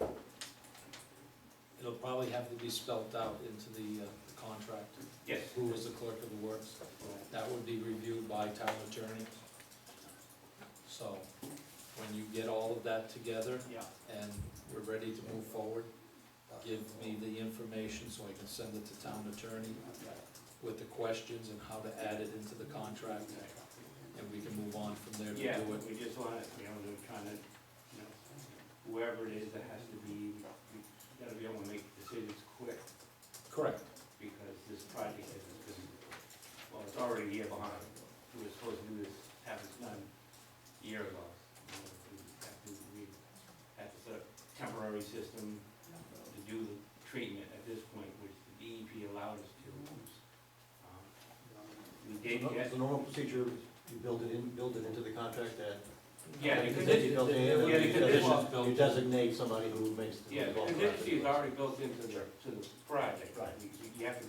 Speaker 4: It'll probably have to be spelled out into the contract,
Speaker 12: Yes.
Speaker 4: who is the clerk of the works. That would be reviewed by town attorney. So, when you get all of that together
Speaker 12: Yeah.
Speaker 4: and we're ready to move forward, give me the information so I can send it to town attorney with the questions and how to add it into the contract, and we can move on from there to
Speaker 12: Yeah,
Speaker 4: do it.
Speaker 12: we just wanna, you know, we're trying to, you know, whoever it is that has to be, we gotta be able to make decisions quick,
Speaker 4: Correct.
Speaker 12: because this project has been, well, it's already a year behind. We were supposed to do this, have this done a year ago. You know, we had to set up a temporary system to do the treatment at this point, which the DEP allowed us to. We did get,
Speaker 3: The normal procedure, you build it into the contract that.
Speaker 12: yeah, the
Speaker 3: Because you build it in,
Speaker 12: yeah, the
Speaker 3: and
Speaker 12: conditions
Speaker 4: built
Speaker 3: you
Speaker 4: in.
Speaker 3: designate somebody who makes the.
Speaker 12: yeah, the contingency is already built into the, to the project.
Speaker 3: Right.
Speaker 12: You have to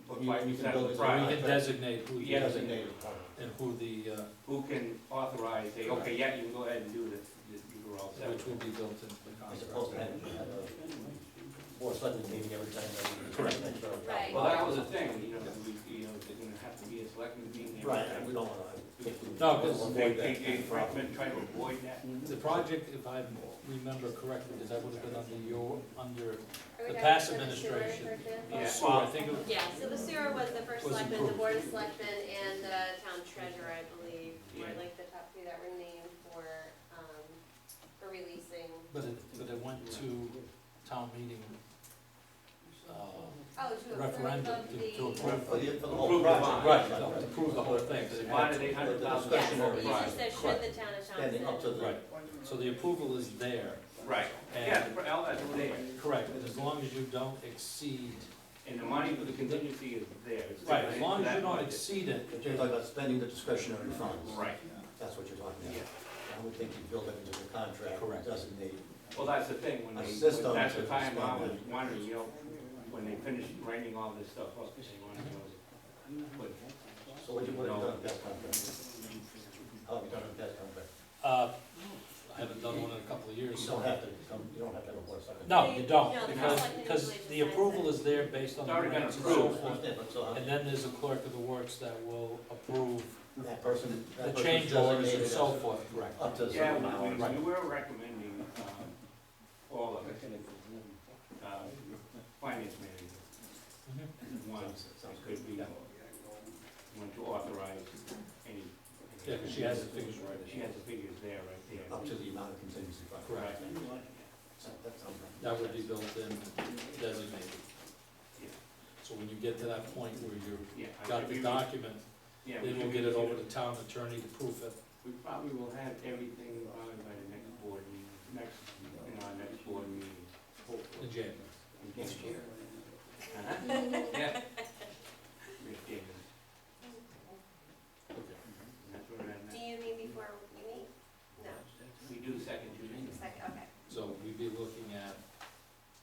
Speaker 12: put
Speaker 3: You-
Speaker 12: 5%
Speaker 3: you can
Speaker 12: of
Speaker 3: build
Speaker 12: the
Speaker 3: it-
Speaker 4: We
Speaker 12: project.
Speaker 4: can designate who,
Speaker 12: Yeah.
Speaker 3: Designate a part.
Speaker 4: and who the,
Speaker 12: Who can authorize, say, okay, yeah, you can go ahead and do this, you were all set.
Speaker 4: which will be built into the
Speaker 3: I
Speaker 4: contract.
Speaker 3: suppose to have a board selectment meeting every time.
Speaker 4: Correct.
Speaker 8: Right.
Speaker 12: Well, that was the thing, you know, there's gonna have to be a selectmen meeting every
Speaker 3: Right,
Speaker 12: time.
Speaker 3: and we don't wanna.
Speaker 4: No, 'cause
Speaker 12: They try to avoid that.
Speaker 4: The project, if I remember correctly, because that would have been under
Speaker 8: Are we
Speaker 4: the
Speaker 8: talking
Speaker 4: past
Speaker 8: for the sewer,
Speaker 4: administration.
Speaker 8: for example?
Speaker 12: Yeah.
Speaker 4: sewer, I think it was,
Speaker 8: Yeah, so the sewer was the first
Speaker 4: Was
Speaker 8: selectman, the
Speaker 4: approved.
Speaker 8: board of selectmen, and the town treasurer, I believe, were
Speaker 12: Yeah.
Speaker 8: like the top three that were named for releasing.
Speaker 4: but it went to town meeting,
Speaker 8: Oh, to approve
Speaker 4: referendum
Speaker 8: of
Speaker 4: to
Speaker 8: the.
Speaker 4: approve.
Speaker 3: For the whole
Speaker 12: Approve the
Speaker 3: project.
Speaker 12: bond.
Speaker 4: Right, no, to approve the whole thing.
Speaker 12: They wanted $800,000.
Speaker 8: Yes,
Speaker 3: Discretionary
Speaker 8: it
Speaker 3: project.
Speaker 8: just says, should the town of
Speaker 3: Standing up to
Speaker 8: Thompson.
Speaker 3: the.
Speaker 4: Right, so the approval is there,
Speaker 12: Right,
Speaker 4: and,
Speaker 12: yeah, all that's there,
Speaker 4: correct, and as long as you don't exceed,
Speaker 12: and the money for the contingency is there. It's
Speaker 4: right,
Speaker 12: there
Speaker 4: as long
Speaker 12: into
Speaker 4: as you
Speaker 12: that
Speaker 4: don't
Speaker 12: budget.
Speaker 4: exceed it,
Speaker 3: You're talking about spending the discretionary funds.
Speaker 12: Right,
Speaker 3: That's what you're talking
Speaker 12: yeah.
Speaker 3: about. I would think you build it into the contract.
Speaker 4: Correct.
Speaker 3: Designate.
Speaker 12: Well, that's the thing, when
Speaker 3: A
Speaker 12: they,
Speaker 3: system
Speaker 12: that's the
Speaker 3: to
Speaker 12: time I
Speaker 3: spend
Speaker 12: was
Speaker 3: it.
Speaker 12: wondering, you know, when they finished writing all this stuff up, they wanted to know, but
Speaker 3: So what have you done in past contract? How have you done in past contract?
Speaker 4: I haven't done one in a couple of years.
Speaker 3: You
Speaker 4: so-
Speaker 3: don't have to come, you don't have to have a board of selectmen.
Speaker 4: No, you don't,
Speaker 8: No, the
Speaker 4: because,
Speaker 8: selectmen
Speaker 4: because
Speaker 8: usually
Speaker 4: the
Speaker 8: just
Speaker 4: approval
Speaker 8: signs
Speaker 4: is there based on
Speaker 12: It's
Speaker 4: the
Speaker 12: already been
Speaker 4: grants and so
Speaker 12: approved.
Speaker 4: forth.
Speaker 3: Understand, but so how,
Speaker 4: And then there's a clerk of the works that will approve
Speaker 3: that person,
Speaker 4: the
Speaker 3: that person's
Speaker 4: change orders and
Speaker 3: designated
Speaker 4: so
Speaker 3: as
Speaker 4: forth, correct.
Speaker 3: up to a
Speaker 12: yeah,
Speaker 3: certain amount.
Speaker 12: we were recommending, all of it, finance manager,
Speaker 4: Mhm.
Speaker 12: one,
Speaker 3: Sounds
Speaker 12: could be, one to authorize any.
Speaker 4: Yeah, 'cause she has the figures right.
Speaker 12: She has the figures there, right there.
Speaker 3: Up to the amount of contingency fund.
Speaker 4: Correct.
Speaker 3: That sounds right.
Speaker 4: That would be built in, designated.
Speaker 12: Yeah.
Speaker 4: So when you get to that point where you've
Speaker 12: Yeah, I
Speaker 4: got
Speaker 12: should
Speaker 4: the
Speaker 12: be-
Speaker 4: document,
Speaker 12: Yeah,
Speaker 4: then we'll
Speaker 12: should
Speaker 4: get
Speaker 12: be-
Speaker 4: it over to town attorney to proof it.
Speaker 12: We probably will have everything probably by the next board meeting, our next board meeting, hopefully.
Speaker 4: in January.
Speaker 12: Next year. Yeah. Next year. And that's where we're at
Speaker 8: Do
Speaker 12: now.
Speaker 8: you mean before we meet? No,
Speaker 12: We do the second Tuesday,
Speaker 8: second, okay.
Speaker 4: So we'd be looking at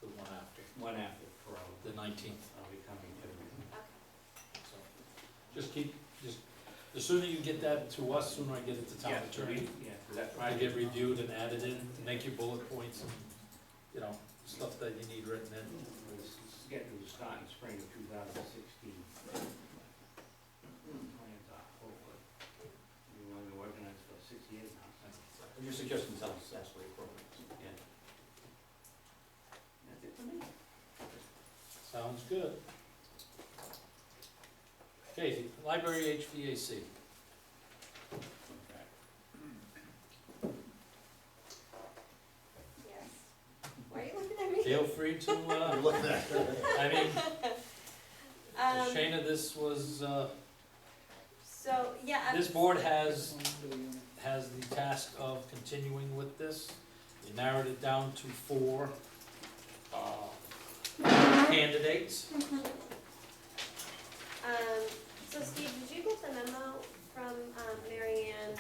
Speaker 4: the one after,
Speaker 12: one after, for all,
Speaker 4: the 19th.
Speaker 12: I'll be coming to.
Speaker 4: So just the sooner you get that to us, sooner I get it to town
Speaker 12: Yeah, so
Speaker 4: attorney.
Speaker 12: yeah, so that
Speaker 4: To
Speaker 12: project.
Speaker 4: get reviewed and added in, make your bullet points and, you know, stuff that you need written in.
Speaker 12: was scheduled to start in spring of 2016. Plans are hopefully. We've only been working on this for 6 years now.
Speaker 3: Your suggestion sounds absolutely appropriate, yeah.
Speaker 12: That's it for me.
Speaker 4: Sounds good. Okay, library HVAC.
Speaker 8: Yes. Why are you looking at me?
Speaker 4: Feel free to,
Speaker 3: You're looking at
Speaker 4: I mean,
Speaker 8: Um,
Speaker 4: Shayna, this was,
Speaker 8: so, yeah,
Speaker 4: this board has the task of continuing with this. You narrowed it down to 4 candidates.
Speaker 8: So Steve, did you get the memo from, Mary Ann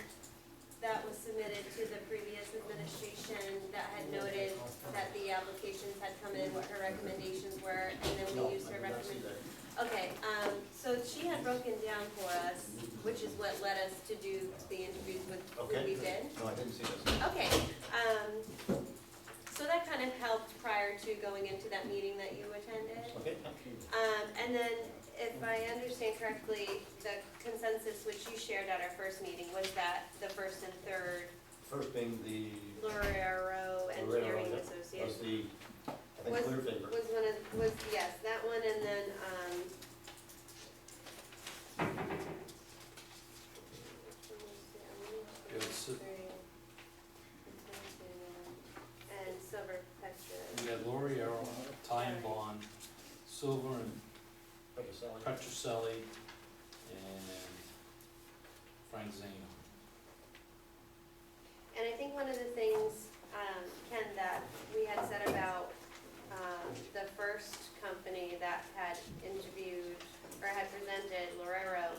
Speaker 8: that was submitted to the previous administration that had noted that the applications had come in, what her recommendations were, and then we used her recommendation? Okay, so she had broken down for us, which is what led us to do the interviews with who
Speaker 3: Okay.
Speaker 8: we did.
Speaker 3: No, I didn't see this.
Speaker 8: Okay, so that kind of helped prior to going into that meeting that you attended.
Speaker 3: Okay.
Speaker 8: And then, if I understand correctly, the consensus which you shared at our first meeting was that the first and third
Speaker 3: First being the,
Speaker 8: Lorero Engineering
Speaker 3: Lorero,
Speaker 8: Associates
Speaker 3: was the, I think,
Speaker 8: Was-
Speaker 3: clear favor.
Speaker 8: was one of, was, yes, that one, and then,
Speaker 4: It's-
Speaker 8: and Silver Petra.
Speaker 4: We got Lori Arrow, Ty and Bond, Silver and Petroselli, and Frank Zano.
Speaker 8: And I think one of the things, Ken, that we had said about, the first company that had interviewed, or had presented, Lorero,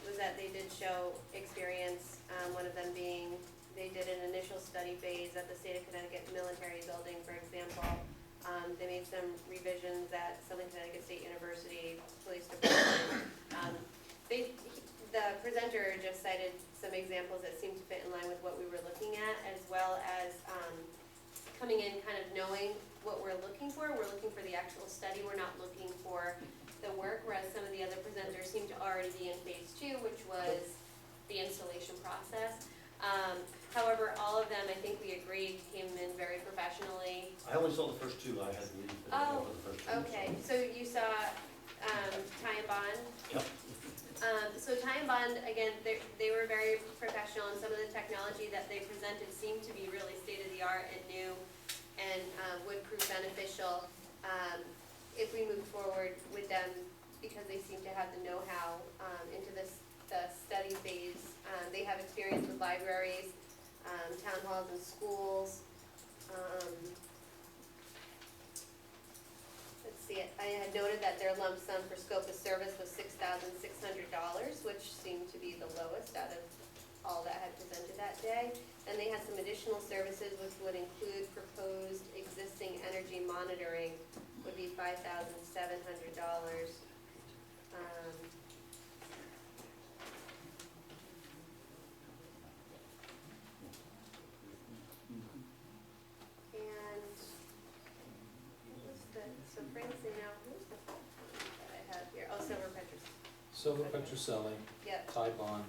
Speaker 8: was that they did show experience, one of them being, they did an initial study phase at the State of Connecticut Military Building, for example. They made some revisions at Southern Connecticut State University Police Department. The presenter just cited some examples that seemed to fit in line with what we were looking at, as well as, coming in kind of knowing what we're looking for. We're looking for the actual study, we're not looking for the work, whereas some of the other presenters seem to already be in phase 2, which was the installation process. However, all of them, I think we agreed, came in very professionally.
Speaker 3: I only saw the first two, I had to leave for
Speaker 8: Oh,
Speaker 3: the first two.
Speaker 8: Okay, so you saw, Ty and Bond?
Speaker 3: Yep.
Speaker 8: So Ty and Bond, again, they were very professional, and some of the technology that they presented seemed to be really state-of-the-art and new, and would prove beneficial if we move forward with them, because they seem to have the know-how into the study phase. They have experience with libraries, town halls and schools. Let's see, I had noted that their lump sum for scope of service was $6,600, which seemed to be the lowest out of all that had presented that day. And they had some additional services which would include proposed existing energy monitoring, would be $5,700. And what was the, so Frank's now, who's the fourth one that I have here? Oh, Silver Petrus.
Speaker 4: Silver Petroselli,
Speaker 8: Yep.
Speaker 4: Ty Bond,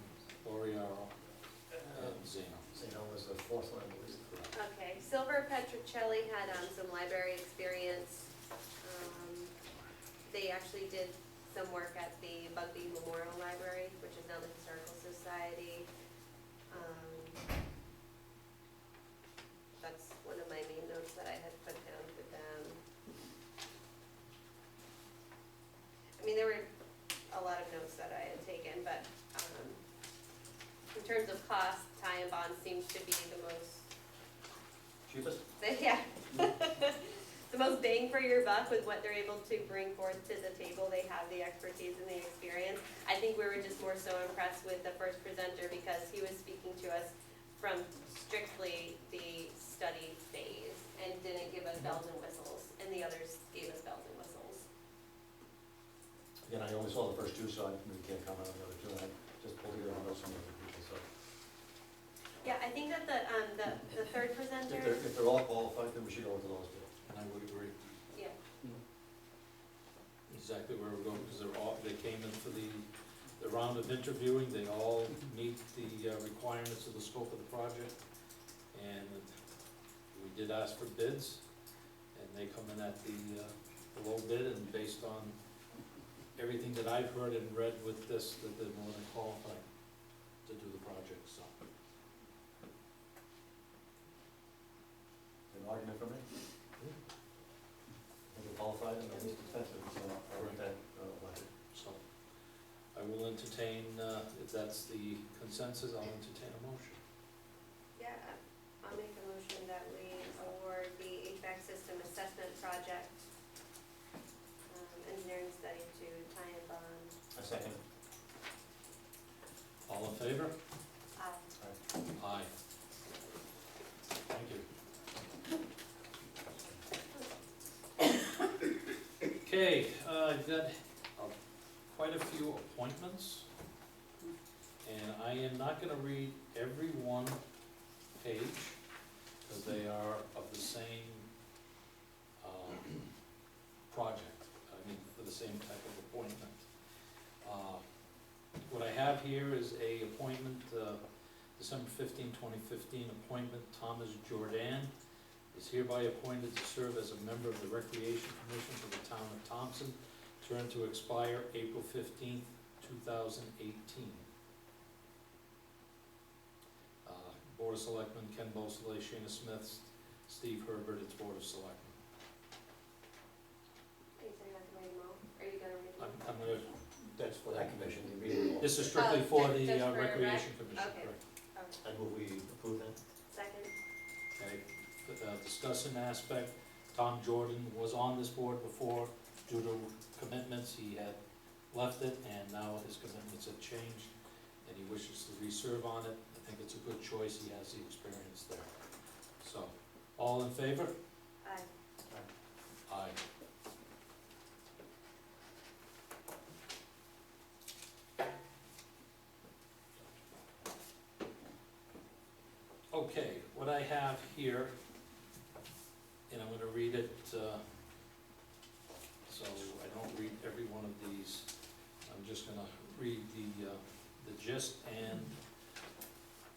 Speaker 4: Lori Arrow, and Zano.
Speaker 3: Zeno was the fourth one, I believe.
Speaker 8: Okay, Silver Petrocelli had some library experience. They actually did some work at the Bugby Memorial Library, which is now the Historical Society. That's one of my main notes that I had put down for them. I mean, there were a lot of notes that I had taken, but in terms of cost, Ty and Bond seems to be the most
Speaker 3: Cheapest?
Speaker 8: yeah. The most bang for your buck with what they're able to bring forth to the table. They have the expertise and the experience. I think we were just more so impressed with the first presenter because he was speaking to us from strictly the study phase and didn't give us bells and whistles, and the others gave us bells and whistles.
Speaker 3: Again, I only saw the first two, so I really can't comment on the other two, I just pulled together notes from the other people, so.
Speaker 8: Yeah, I think that the third presenter,
Speaker 3: If they're all qualified, then we should go with the lowest bid.
Speaker 4: And I would agree,
Speaker 8: yeah,
Speaker 4: exactly where we're going, because they came in for the the round of interviewing, they all meet the requirements of the scope of the project. And we did ask for bids, and they come in at the low bid, and based on everything that I've heard and read with this, that they're more than qualified to do the project, so.
Speaker 3: An argument for me? They're qualified and at least expensive, so I like that, budget.
Speaker 4: So, I will entertain, if that's the consensus, I'll entertain a motion.
Speaker 8: Yeah, I'll make a motion that we award the HVAC system assessment project, engineering study to Ty and Bond.
Speaker 3: I second.
Speaker 4: All in favor?
Speaker 8: Aye.
Speaker 4: Aye. Thank you. Okay, I've got quite a few appointments, and I am not gonna read every one page, because they are of the same, project, I mean, for the same type of appointment. What I have here is a appointment, December 15, 2015, appointment, Thomas Jordan is hereby appointed to serve as a member of the Recreation Commission for the town of Thompson, term to expire April 15th, 2018. Board of Selectmen, Ken Bosley, Shana Smith, Steve Herbert, it's Board of Selectmen.
Speaker 8: Are you saying I have to read them all? Are you gonna read them all?
Speaker 4: I'm gonna,
Speaker 3: That's for that commission, you read it all.
Speaker 4: this is strictly for the
Speaker 8: just for
Speaker 4: Recreation
Speaker 8: rec?
Speaker 4: Commission,
Speaker 8: Okay.
Speaker 4: correct?
Speaker 8: Okay.
Speaker 3: I move we approve that.
Speaker 8: Second?
Speaker 4: Okay, discussing aspect, Tom Jordan was on this board before, due to commitments, he had left it, and now his commitments have changed, and he wishes to reserve on it. I think it's a good choice, he has the experience there. So, all in favor?
Speaker 8: Aye.
Speaker 4: Aye. Okay, what I have here, and I'm gonna read it, so I don't read every one of these. I'm just gonna read the gist and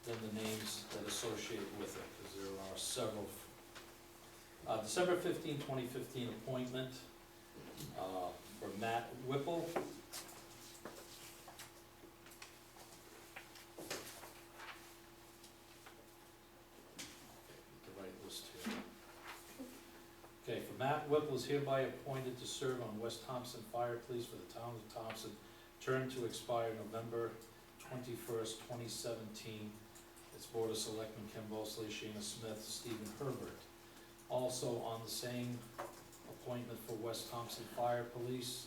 Speaker 4: then the names that associate with it, because there are several. December 15, 2015 appointment, for Matt Whipple. The right list here. Okay, for Matt Whipple is hereby appointed to serve on West Thompson Fire Police for the town of Thompson, term to expire November 21st, 2017. It's Board of Selectmen, Ken Bosley, Shana Smith, Stephen Herbert. Also on the same appointment for West Thompson Fire Police,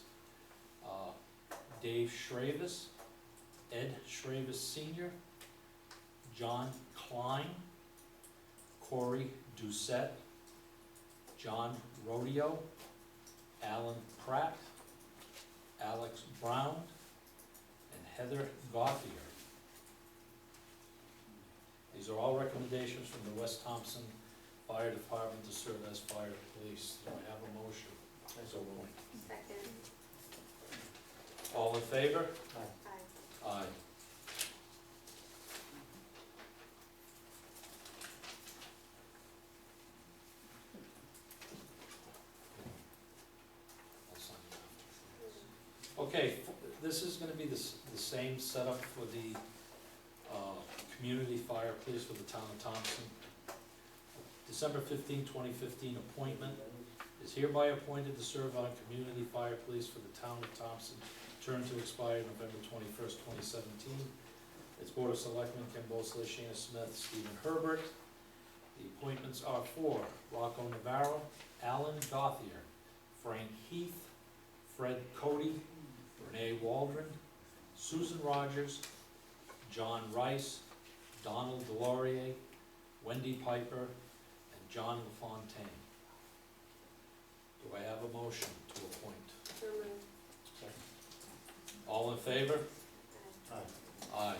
Speaker 4: Dave Shravis, Ed Shravis Senior, John Klein, Corey Doucette, John Rodeo, Alan Pratt, Alex Brown, and Heather Gauthier. These are all recommendations from the West Thompson Fire Department to serve as fire police. Do I have a motion?
Speaker 3: I so move.
Speaker 8: Second?
Speaker 4: All in favor?
Speaker 8: Aye.
Speaker 4: Aye. I'll sign it after. Okay, this is gonna be the same setup for the, community fire police for the town of Thompson. December 15, 2015 appointment is hereby appointed to serve on community fire police for the town of Thompson, term to expire November 21st, 2017. It's Board of Selectmen, Ken Bosley, Shana Smith, Stephen Herbert. The appointments are for Rocco Navarro, Alan Gauthier, Frank Heath, Fred Cody, Renee Waldron, Susan Rogers, John Rice, Donald Delorier, Wendy Piper, and John LaFontaine. Do I have a motion to appoint?
Speaker 8: So moved.
Speaker 4: All in favor?
Speaker 8: Aye.
Speaker 3: Aye.
Speaker 4: Aye.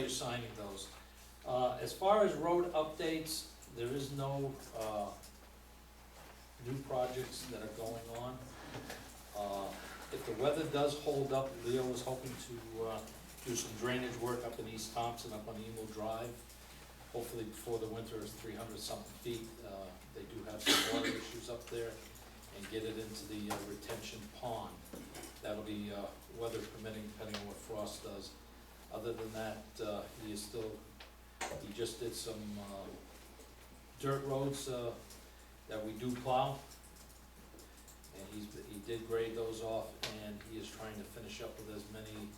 Speaker 4: you're signing those. As far as road updates, there is no, new projects that are going on. If the weather does hold up, Leo was hoping to, do some drainage work up in East Thompson, up on Emo Drive. Hopefully before the winter is 300-something feet. They do have some water issues up there, and get it into the retention pond. That'll be, weather permitting, depending on what frost does. Other than that, he just did some, dirt roads, that we do plow. And he did grade those off, and he is trying to finish up with as many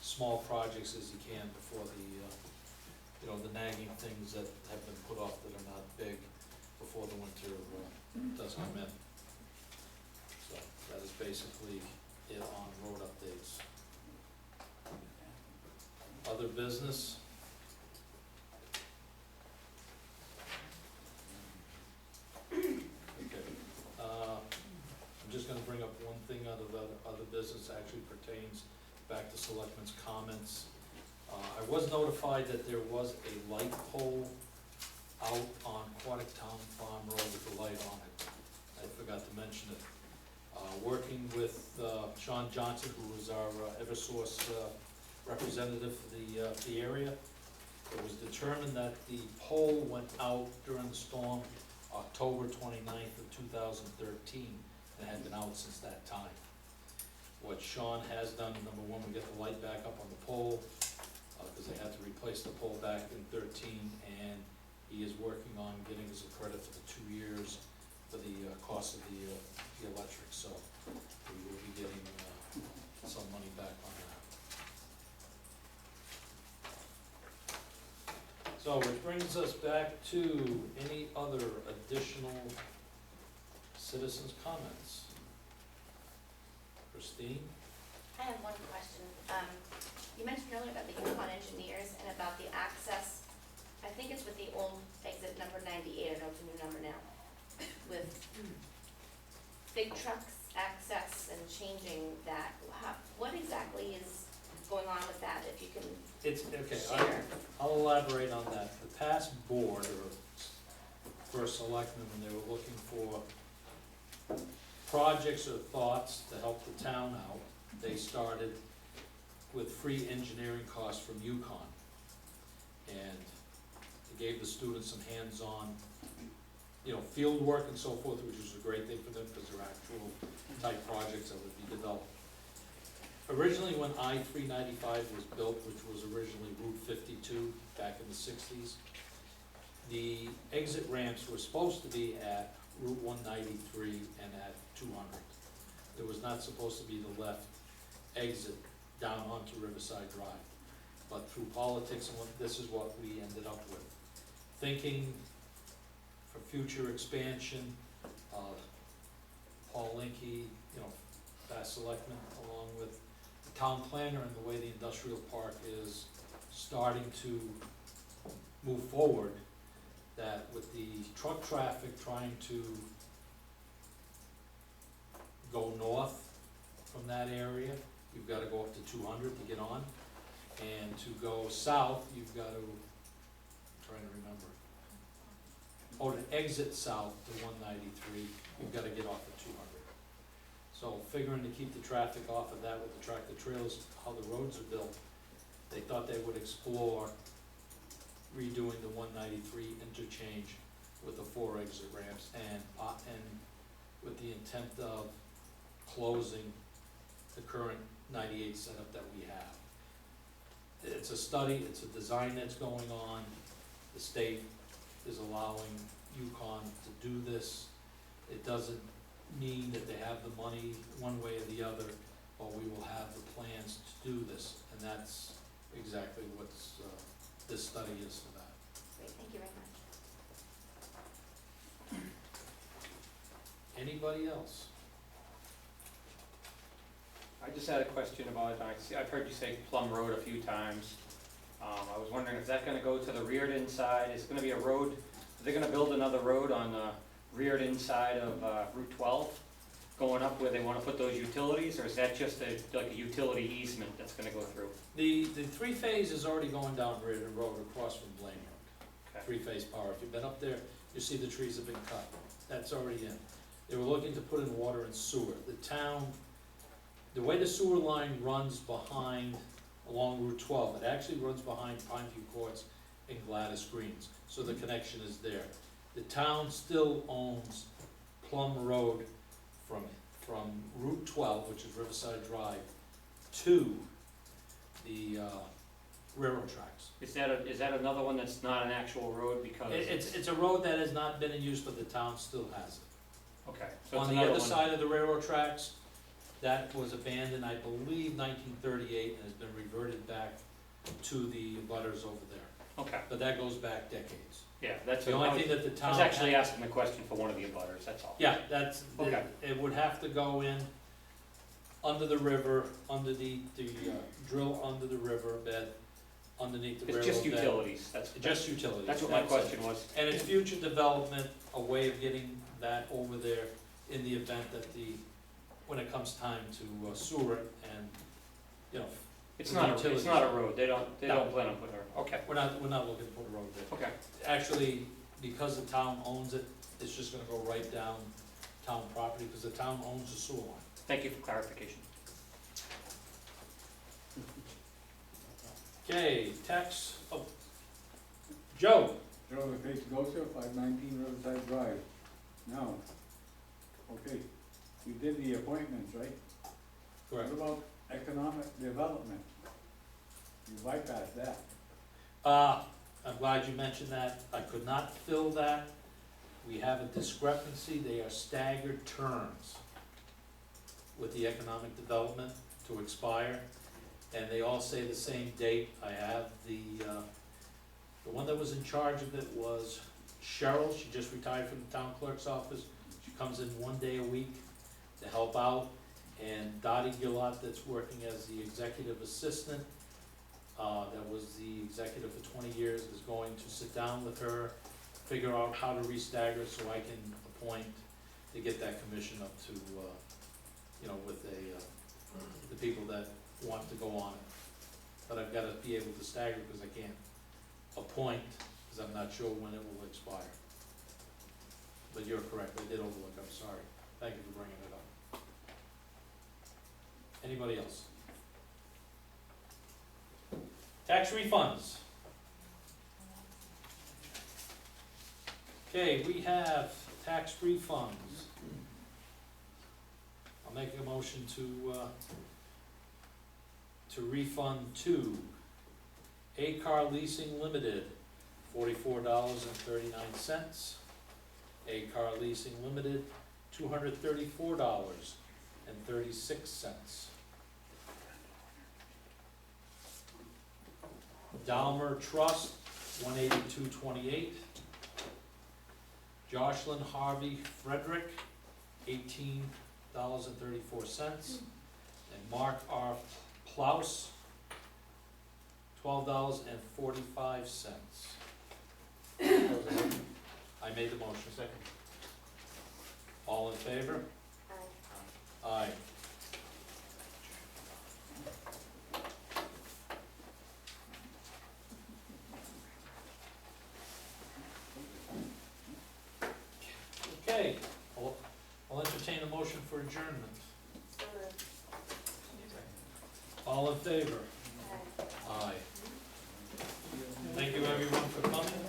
Speaker 4: small projects as he can before the nagging things that have been put off that are not big before the winter, does come in. So that is basically it on road updates. Other business? Okay, I'm just gonna bring up one thing out of the other business, actually pertains back to Selectmen's comments. I was notified that there was a light pole out on Aquatic Town Farm Road with a light on it. I forgot to mention it. Working with Sean Johnson, who is our Eversource representative for the area, it was determined that the pole went out during the storm October 29th of 2013, and had been out since that time. What Sean has done, number one, we get the light back up on the pole, because they had to replace the pole back in 13, and he is working on getting us a credit for the 2 years for the cost of the electric, so we will be getting some money back on that. So, which brings us back to any other additional citizens' comments? Christine?
Speaker 7: I have one question. You mentioned earlier about the Yukon engineers and about the access. I think it's with the old exit number 98, I know it's a new number now, with big trucks access and changing that. What exactly is going on with that, if you can
Speaker 4: It's, okay,
Speaker 7: share?
Speaker 4: I'll elaborate on that. The past board, or first selectmen, when they were looking for projects or thoughts to help the town out, they started with free engineering costs from Yukon. And it gave the students some hands-on, field work and so forth, which was a great thing for them, because they're actual type projects that would be developed. Originally, when I-395 was built, which was originally Route 52 back in the 60s, the exit ramps were supposed to be at Route 193 and at 200. There was not supposed to be the left exit down onto Riverside Drive. But through politics and this is what we ended up with. Thinking for future expansion, Paul Linke, past selectman, along with the town planner and the way the industrial park is starting to move forward, that with the truck traffic trying to go north from that area, you've got to go up to 200 to get on, and to go south, you've got to, I'm trying to remember, to exit south to 193, you've got to get off at 200. So figuring to keep the traffic off of that with the tractor trailers, how the roads are built, they thought they would explore redoing the 193 interchange with the 4 exit ramps, and with the intent of closing the current 98 setup that we have. It's a study, it's a design that's going on. The state is allowing Yukon to do this. It doesn't mean that they have the money one way or the other, but we will have the plans to do this, and that's exactly what this study is for that.
Speaker 7: Great, thank you very much.
Speaker 4: Anybody else?
Speaker 11: I just had a question about, I've heard you say Plum Road a few times. I was wondering, is that gonna go to the Reardon side? Is it gonna be a road, are they gonna build another road on the Reardon side of Route 12? going up where they wanna put those utilities, or is that just like a utility easement that's gonna go through?
Speaker 4: The three-phase is already going down Reardon Road across from Blaine Road.
Speaker 11: Okay.
Speaker 4: Three-phase power. If you've been up there, you see the trees have been cut. That's already in. They were looking to put in water and sewer. The town, the way the sewer line runs behind, along Route 12, it actually runs behind Pineview Courts and Gladys Greens, so the connection is there. The town still owns Plum Road from Route 12, which is Riverside Drive, to the railroad tracks.
Speaker 11: Is that another one that's not an actual road because?
Speaker 4: It's a road that has not been in use, but the town still has it.
Speaker 11: Okay, so it's
Speaker 4: On the
Speaker 11: another
Speaker 4: other
Speaker 11: one.
Speaker 4: side of the railroad tracks, that was abandoned, I believe, 1938, and has been reverted back to the butters over there.
Speaker 11: Okay,
Speaker 4: But that goes back decades.
Speaker 11: yeah, that's.
Speaker 4: The only thing that the
Speaker 11: I
Speaker 4: town.
Speaker 11: was actually asking the question for one of the abutters, that's all.
Speaker 4: Yeah, that's,
Speaker 11: Okay.
Speaker 4: it would have to go in under the river, under the drill under the river bed, underneath the railroad
Speaker 11: It's
Speaker 4: bed.
Speaker 11: just utilities, that's.
Speaker 4: Just utilities.
Speaker 11: That's what my
Speaker 4: it.
Speaker 11: question was.
Speaker 4: And it's future development, a way of getting that over there in the event that when it comes time to sewer it and, you know,
Speaker 11: It's
Speaker 4: the
Speaker 11: not a
Speaker 4: utilities.
Speaker 11: road, they don't
Speaker 4: No.
Speaker 11: plan on putting a, okay,
Speaker 4: we're not looking to put a road there.
Speaker 11: okay.
Speaker 4: Actually, because the town owns it, it's just gonna go right down town property, because the town owns the sewer line.
Speaker 11: Thank you for clarification.
Speaker 4: Okay, tax, Joe,
Speaker 13: Joe, the case goes to 519 Riverside Drive. Now, okay, we did the appointments, right?
Speaker 4: correct.
Speaker 13: What about economic development? You bypassed that.
Speaker 4: I'm glad you mentioned that. I could not fill that. We have a discrepancy. They are staggered terms with the economic development to expire, and they all say the same date. I have the one that was in charge of it was Cheryl. She just retired from the town clerk's office. She comes in 1 day a week to help out. And Dottie Gillott, that's working as the executive assistant, that was the executive for 20 years, is going to sit down with her, figure out how to restagger so I can appoint to get that commission up to, with the people that want to go on it. But I've gotta be able to stagger because I can't appoint, because I'm not sure when it will expire. But you're correct, I did overlook, I'm sorry. Thank you for bringing it up. Anybody else? Tax refunds. Okay, we have tax refunds. I'll make a motion to refund to A-Car Leasing Limited, $44.39. A-Car Leasing Limited, $234.36. Dalmer Trust, $182.28. Jocelyn Harvey Frederick, $18.34. And Mark R. Plaus, $12.45. I made the motion.
Speaker 12: Second.
Speaker 4: All in favor? Aye. Okay, I'll entertain a motion for adjournment.
Speaker 8: So moved.
Speaker 4: All in favor? Aye. Thank you everyone for coming.